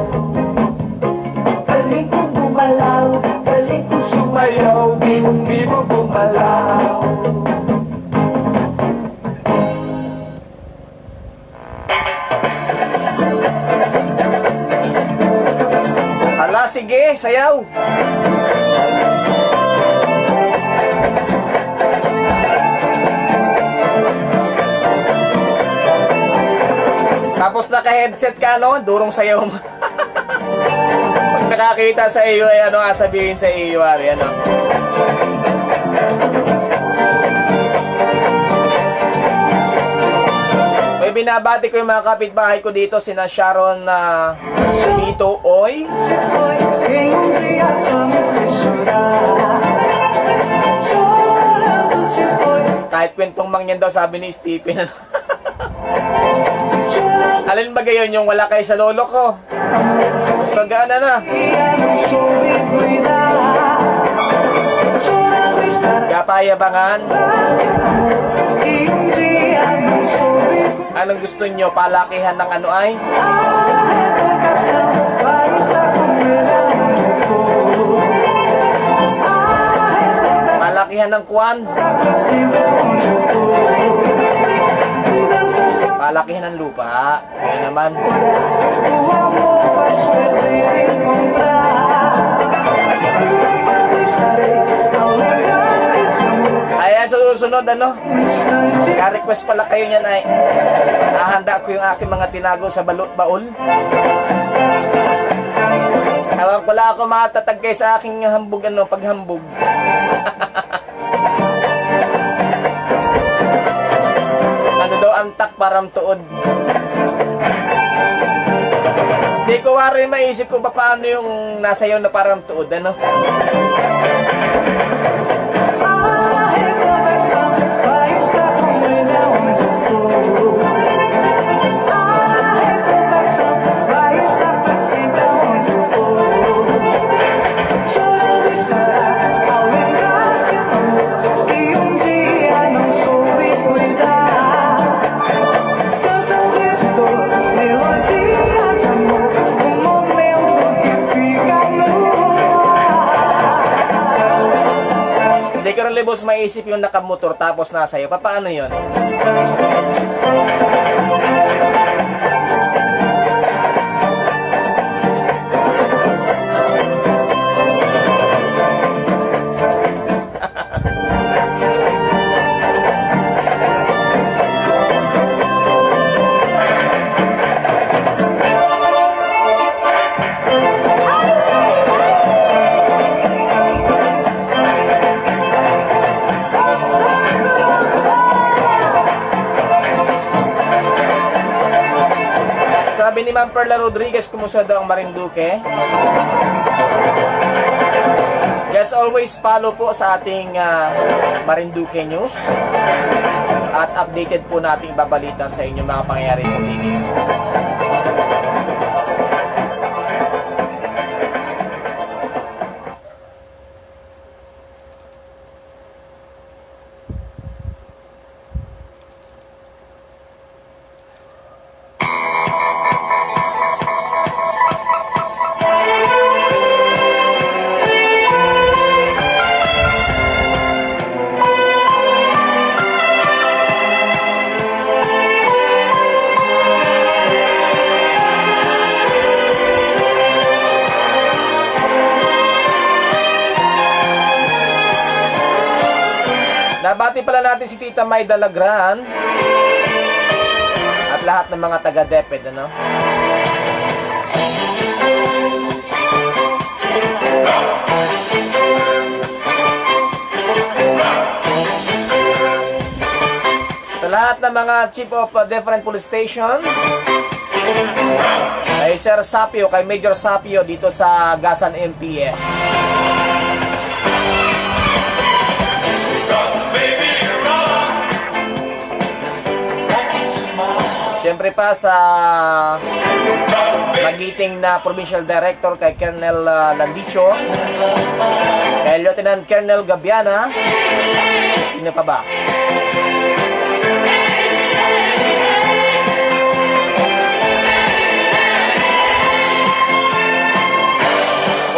[SPEAKER 2] Galing kong gumalaw, galing kong sumayaw, bibong gumalaw.
[SPEAKER 1] Hala, sige, sayaw. Tapos naka-headset ka, no? Durong sayaw mo. Pag nakakita sa iyo, ay ano nga sabihin sa iyo, Ari, ano? Uy, binabati ko yung mga kapitbahay ko dito, sina Sharon na Tito Oy. Kahit kwentong mangyan daw, sabi ni Stephen. Alin ba gayon yung wala kayo sa lolo ko? Gusto gana na. Kapayabangan. Anong gusto nyo? Palakihan ng ano ay? Palakihan ng kwan? Palakihan ng lupa? Kaya naman. Ayan, sa susunod, ano? Ka-request pala kayo niyan ay ahanda ko yung aking mga tinago sa balot baul. Tawag pala ako matatag kayo sa aking hambog, ano, paghambog. Ano daw antak param tuod. Di ko rin maisip kung paano yung nasayaw na param tuod, ano? Hindi ko rin libos maisip yung nakamotor tapos nasayaw. Paano yun? Sabi ni Ma'am Perla Rodriguez, kumusta daw ang Marinduque? Just always follow po sa ating Marinduque News. At updated po natin ibabalita sa inyo mga pangyayari po dito. Nabati pala natin si Tita May Dalagran at lahat ng mga taga-DepEd, ano? Sa lahat ng mga chief of different police station, kay Sir Sapio, kay Major Sapio dito sa Gasan MPS. Siyempre pa sa magiting na Provincial Director kay Colonel Landicho, kay Lieutenant Colonel Gabiana, sino pa ba?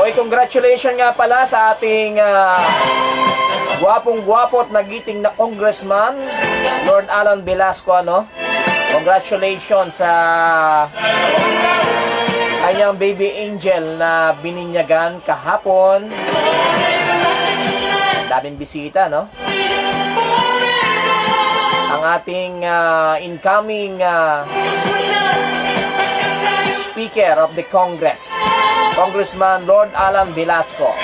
[SPEAKER 1] Oy, congratulations nga pala sa ating gwapong-gwapo at magiting na Congressman Lord Alan Velasco, ano? Congratulations sa kanyang baby angel na bininyagan kahapon. Daming bisita, no? Ang ating incoming Speaker of the Congress, Congressman Lord Alan Velasco.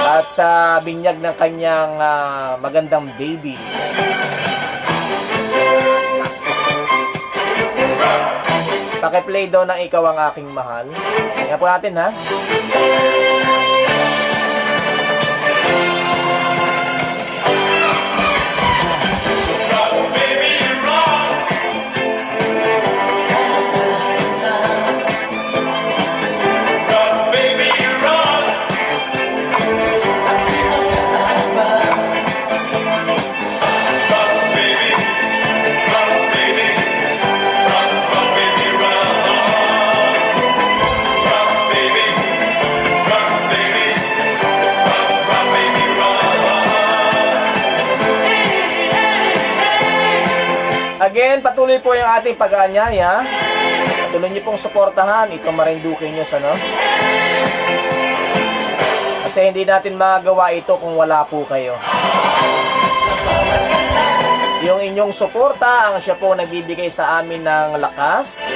[SPEAKER 1] At sa binyag ng kanyang magandang baby. Pakiplay daw ng Ikaw Ang Aking Mahal. Tingnan po natin, ha? Again, patuloy po yung ating pag-aanyaya. Tuloy niyo pong suportahan itong Marinduque News, ano? Kasi hindi natin magawa ito kung wala po kayo. Yung inyong suporta ang siya po nagbibigay sa amin ng lakas.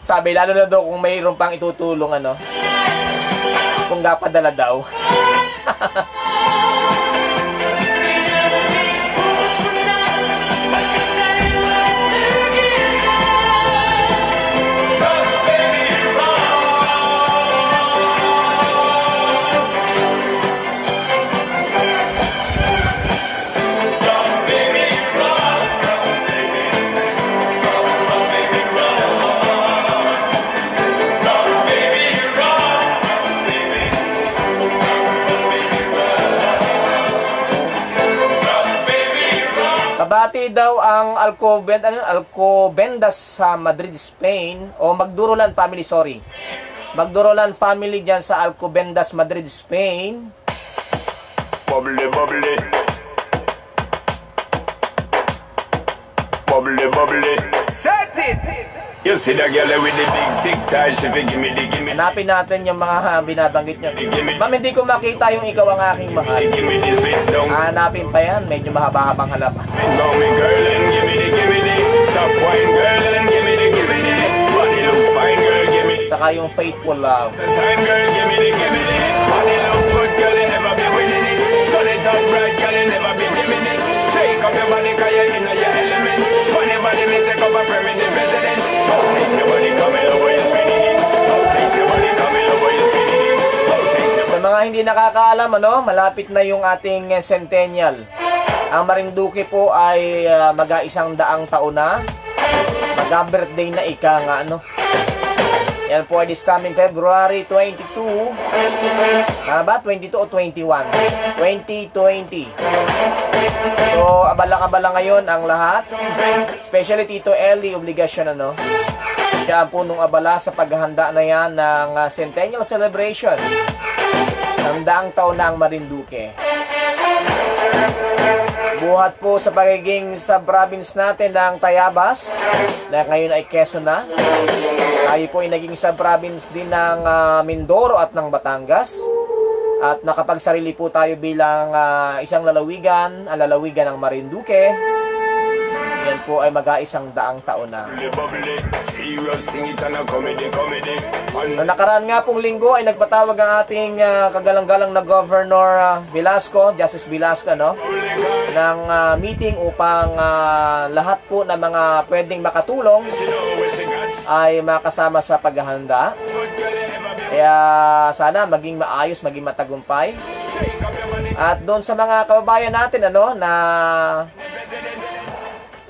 [SPEAKER 1] Sabi, lalo na daw kung mayroon pang itutulong, ano? Kung gapadala daw. Kabati daw ang Alcobendas sa Madrid, Spain, o Magdurolan family, sorry. Magdurolan family dyan sa Alcobendas, Madrid, Spain.
[SPEAKER 5] Bubbly, bubbly. Bubbly, bubbly. Set it! You see that girl with the big tic tac, she give me the, give me.
[SPEAKER 1] Hanapin natin yung mga binabanggit nyo. Ma'am, hindi ko makita yung Ikaw Ang Aking Mahal.
[SPEAKER 5] Give me this sweet down.
[SPEAKER 1] Hanapin pa yan, medyo mahaba-habang halapan.
[SPEAKER 5] Go me girl and give me the top wine girl and give me the body look fine girl, give me
[SPEAKER 1] Saka yung Faithful Love.
[SPEAKER 5] the time girl, give me the body look good girl, you never be winning it. Turn it up right.
[SPEAKER 1] mga hindi nakakaalam, malapit na yung ating centennial. Ang Marinduque po ay mag-100 taon na. Mag-birthday na ika nga, Yan po ay this coming February 22. Ba? 22 o 21? 2020. So, abala-abala ngayon ang lahat. Especially Tito Eli, obligasyon, Siya ang punong abala sa paghahanda na yan ng Centennial Celebration. 100 taon na ang Marinduque. Buhat po sa pagiging sub-province natin ng Tayabas, na ngayon ay Quezon na. Tayo po ay naging sub-province din ng Mindoro at ng Batangas. At nakapagsarili po tayo bilang isang lalawigan, ang lalawigan ng Marinduque. Yan po ay mag-100 taon na. Noong nakaraan nga pong linggo ay nagpatawag ang ating kagalang-galang na Governor Velasco, Justice Velasco, ng meeting upang lahat po ng mga pwedeng makatulong ay makasama sa paghahanda. Kaya sana maging maayos, maging matagumpay. At doon sa mga kababayan natin na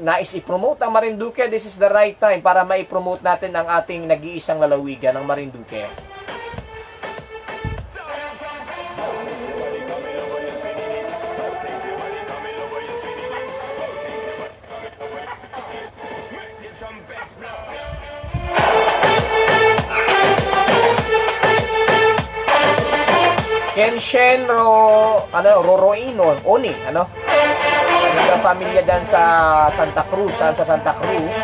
[SPEAKER 1] nais i-promote ang Marinduque, this is the right time para ma-promote natin ang ating nag-iisang lalawigan ng Marinduque. Kenshen Roroino, Oni, Ang pamilya dan sa Santa Cruz, sa Santa Cruz.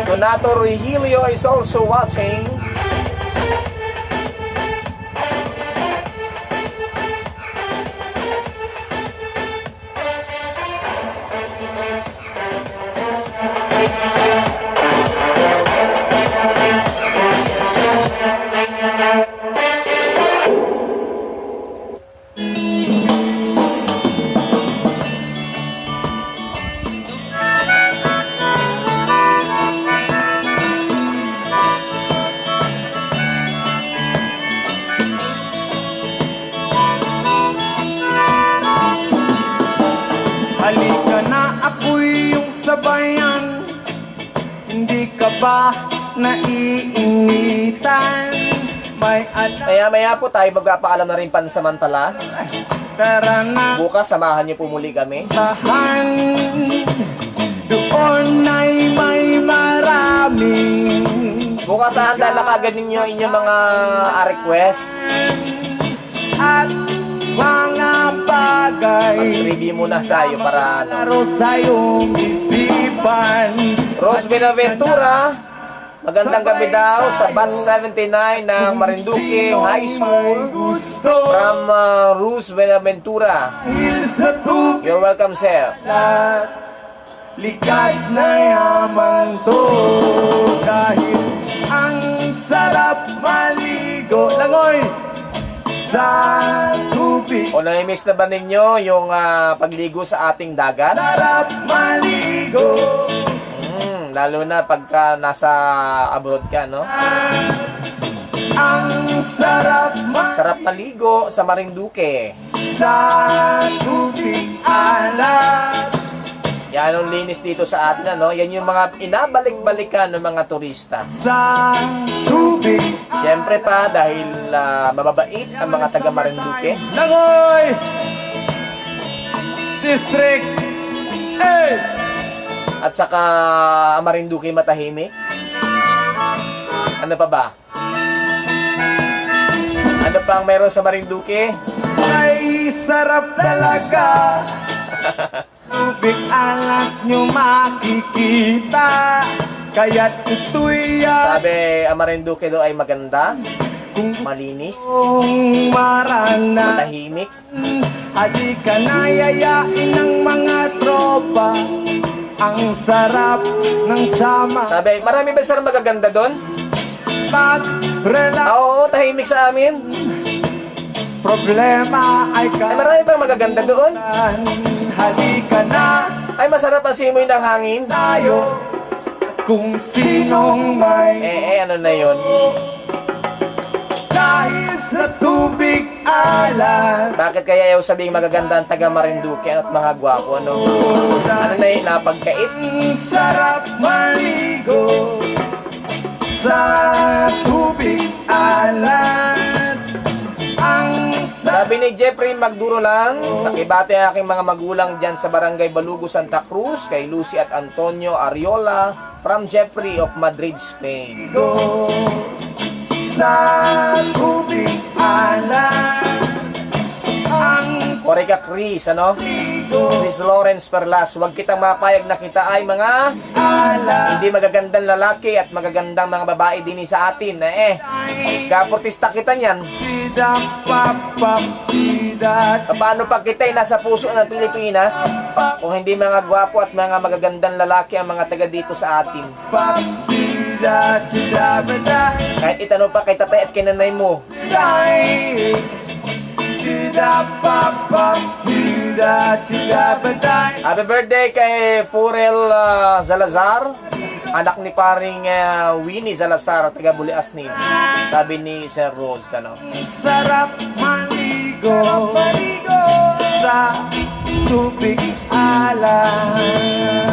[SPEAKER 1] Donato Regilio is also watching.
[SPEAKER 2] Halika na, ako'y yung sabayan. Hindi ka ba naiinitan? May alam.
[SPEAKER 1] Maya po tayo magpapaalam na rin pansamantala.
[SPEAKER 2] Tara na,
[SPEAKER 1] Bukas samahan niyo po muli kami.
[SPEAKER 2] tahan. Doon ay may maraming
[SPEAKER 1] Bukas handa na kagad ninyo inyong mga request.
[SPEAKER 2] at mga bagay.
[SPEAKER 1] Mag-review muna tayo para
[SPEAKER 2] Laro sa iyong isipan.
[SPEAKER 1] Rose Benaventura, magandang gabi daw sa batch 79 ng Marinduque High School
[SPEAKER 2] Gusto
[SPEAKER 1] from Rose Benaventura.
[SPEAKER 2] dahil sa tubig
[SPEAKER 1] You're welcome, sir.
[SPEAKER 2] at likas na yaman to. Dahil ang sarap maligo langoy sa tubig.
[SPEAKER 1] O na-miss na ba ninyo yung pagligo sa ating dagat?
[SPEAKER 2] Sarap maligo.
[SPEAKER 1] Lalo na pagka nasa abroad ka,
[SPEAKER 2] Ang sarap
[SPEAKER 1] Sarap maligo sa Marinduque.
[SPEAKER 2] sa tubig alat.
[SPEAKER 1] Yan ang linis dito sa atin, Yan yung mga inabalik-balikan ng mga turista.
[SPEAKER 2] Sa tubig
[SPEAKER 1] Siyempre pa, dahil mababait ang mga taga Marinduque.
[SPEAKER 2] Langoy District 8.
[SPEAKER 1] At saka ang Marinduque matahimik. Ano pa ba? Ano pang meron sa Marinduque?
[SPEAKER 2] Ay sarap talaga. Tubig alat nyo makikita. Kaya't ito'y
[SPEAKER 1] Sabi, ang Marinduque daw ay maganda, malinis,
[SPEAKER 2] kung marana.
[SPEAKER 1] matahimik.
[SPEAKER 2] Halika na yayain ng mga tropa. Ang sarap ng sama.
[SPEAKER 1] Sabi, marami ba sir magaganda doon?
[SPEAKER 2] Mag-relax.
[SPEAKER 1] Oo, tahimik sa amin.
[SPEAKER 2] Problema ay
[SPEAKER 1] Ay, marami bang magaganda doon?
[SPEAKER 2] Halika na
[SPEAKER 1] Ay, masarap ang simoy ng hangin.
[SPEAKER 2] tayo.
[SPEAKER 4] kung sinong may
[SPEAKER 1] ano na yun?
[SPEAKER 4] dahil sa tubig alat.
[SPEAKER 1] Bakit kaya ayaw sabing magaganda ang taga Marinduque at mga gwapo, ano? Ano na yun, napagkait?
[SPEAKER 4] Ang sarap maligo sa tubig alat. Ang
[SPEAKER 1] Sabi ni Jeffrey Magduro lang, nakibati ang aking mga magulang dyan sa Barangay Balugo, Santa Cruz, kay Lucy at Antonio Ariola, from Jeffrey of Madrid, Spain.
[SPEAKER 4] sarap sa tubig alat. Ang
[SPEAKER 1] Ore ka, Chris, ano? Chris Lawrence Perlas, huwag kitang mapayag na kita ay mga
[SPEAKER 4] alat
[SPEAKER 1] hindi magagandang lalaki at magagandang mga babae din sa atin. Kaportista kita niyan.
[SPEAKER 4] pidapapapida.
[SPEAKER 1] Paano pa kita ay nasa puso ng Pilipinas kung hindi mga gwapo at mga magagandang lalaki ang mga taga dito sa atin?
[SPEAKER 4] Papsida, chidabada,
[SPEAKER 1] Kahit itanong pa kay tatay at kinanay mo,
[SPEAKER 4] dai. Chidapapapsida, chidabada.
[SPEAKER 1] happy birthday kay Furel Salazar, anak ni paring Winnie Salazar, taga Buliasnin. Sabi ni Sir Rose, ano?
[SPEAKER 4] Sarap maligo sa tubig alat.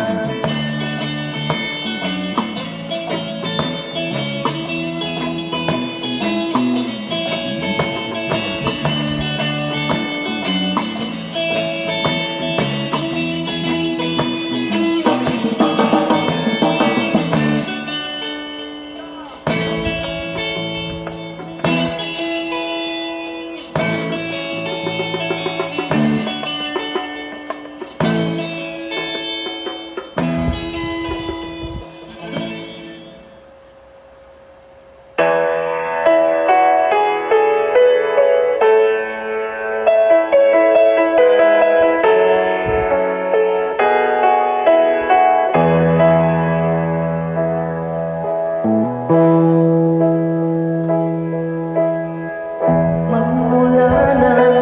[SPEAKER 2] Magmula nang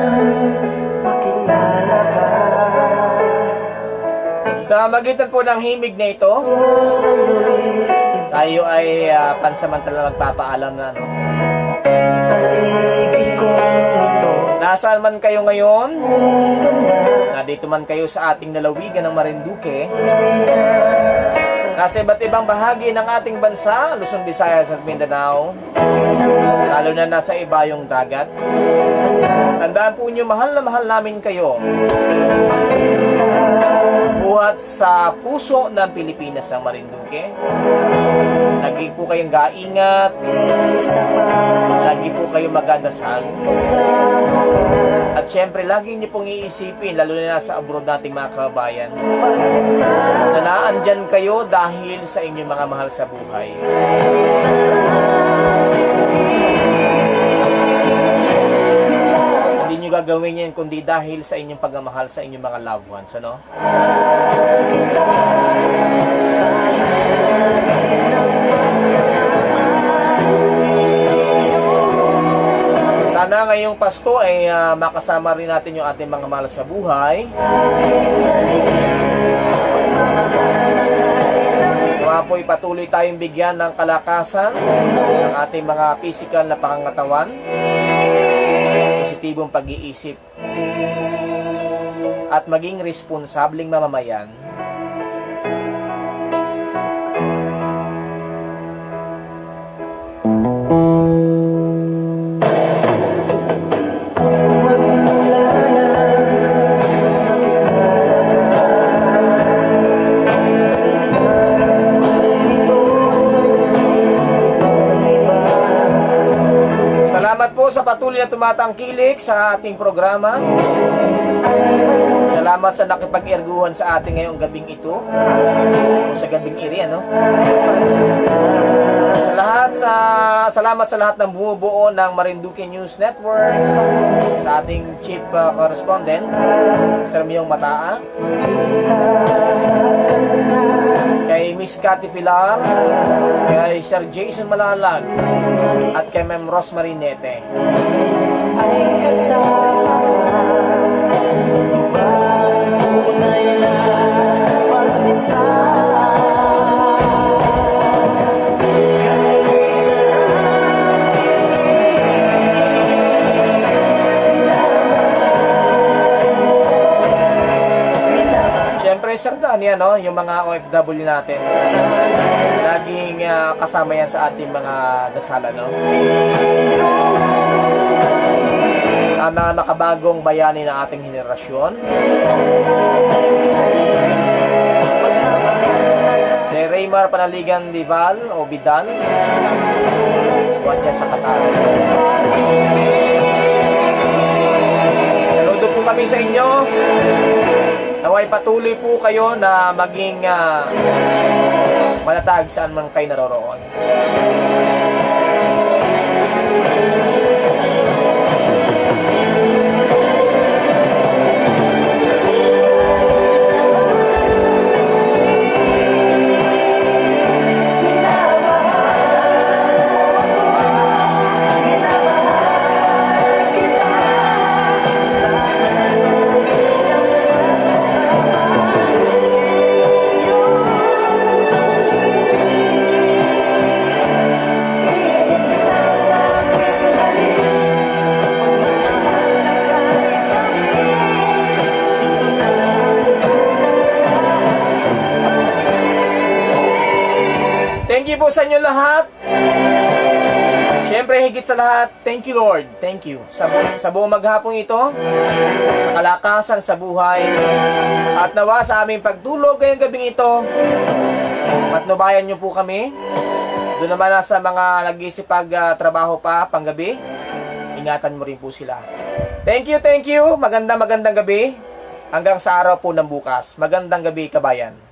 [SPEAKER 2] makilala ka,
[SPEAKER 1] Sa magitan po ng himig na ito, tayo ay pansamantala magpapaalam na, no?
[SPEAKER 2] paligid kong ito,
[SPEAKER 1] Nasaan man kayo ngayon,
[SPEAKER 2] ganda,
[SPEAKER 1] nandito man kayo sa ating lalawigan ng Marinduque, nasa iba't ibang bahagi ng ating bansa, Luzon, Visayas at Mindanao, lalo na nasa ibayong dagat. Tandaan po nyo, mahal na mahal namin kayo. Buhat sa puso ng Pilipinas ang Marinduque. Lagi po kayong gaingat, lagi po kayong magdadasal. At syempre, lagi niyo pong iisipin, lalo na sa abroad nating mga kabayan, na naandyan kayo dahil sa inyong mga mahal sa buhay. Hindi nyo gagawin yan kundi dahil sa inyong pagmamahal sa inyong mga loved ones, ano? Sana ngayong Pasko ay makasama rin natin yung ating mga mahal sa buhay. Mga po'y patuloy tayong bigyan ng kalakasan ng ating mga physical na pangangatawan, positibong pag-iisip, at maging responsableng mamamayan. Salamat po sa patuloy na tumatangkilik sa ating programa. Salamat sa nakipag-erguhan sa ating ngayong gabing ito, o sa gabing iri, ano? Salamat sa lahat ng bumubuo ng Marinduque News Network, sa ating chief correspondent, Sir Miyong Mataa, kay Miss Cathy Pilar, kay Sir Jason Malalag, at kay Ma'am Rosemary Nete.
[SPEAKER 2] ay kasama ka. Ito ba tunay na pagsinta?
[SPEAKER 1] yan, no? Yung mga OFW natin. Laging kasama yan sa ating mga dasalan, no? Ang mga makabagong bayani ng ating henerasyon. Si Raymar Panaligan Dival o Vidal. Buwan niya sa Qatar. Saludo po kami sa inyo. Naway patuloy po kayo na maging matatag saan man kayo naroroon. Thank you po sa inyo lahat. Siyempre, higit sa lahat, thank you Lord. Thank you. Sa buong maghapong ito, sa kalakasan sa buhay, at nawa sa aming pagtulog ngayong gabing ito, patnubayan niyo po kami. Doon naman sa mga nag-isipag trabaho pa panggabi, ingatan mo rin po sila. Thank you, thank you. Magandang gabi. Hanggang sa araw po ng bukas. Magandang gabi, kabayan.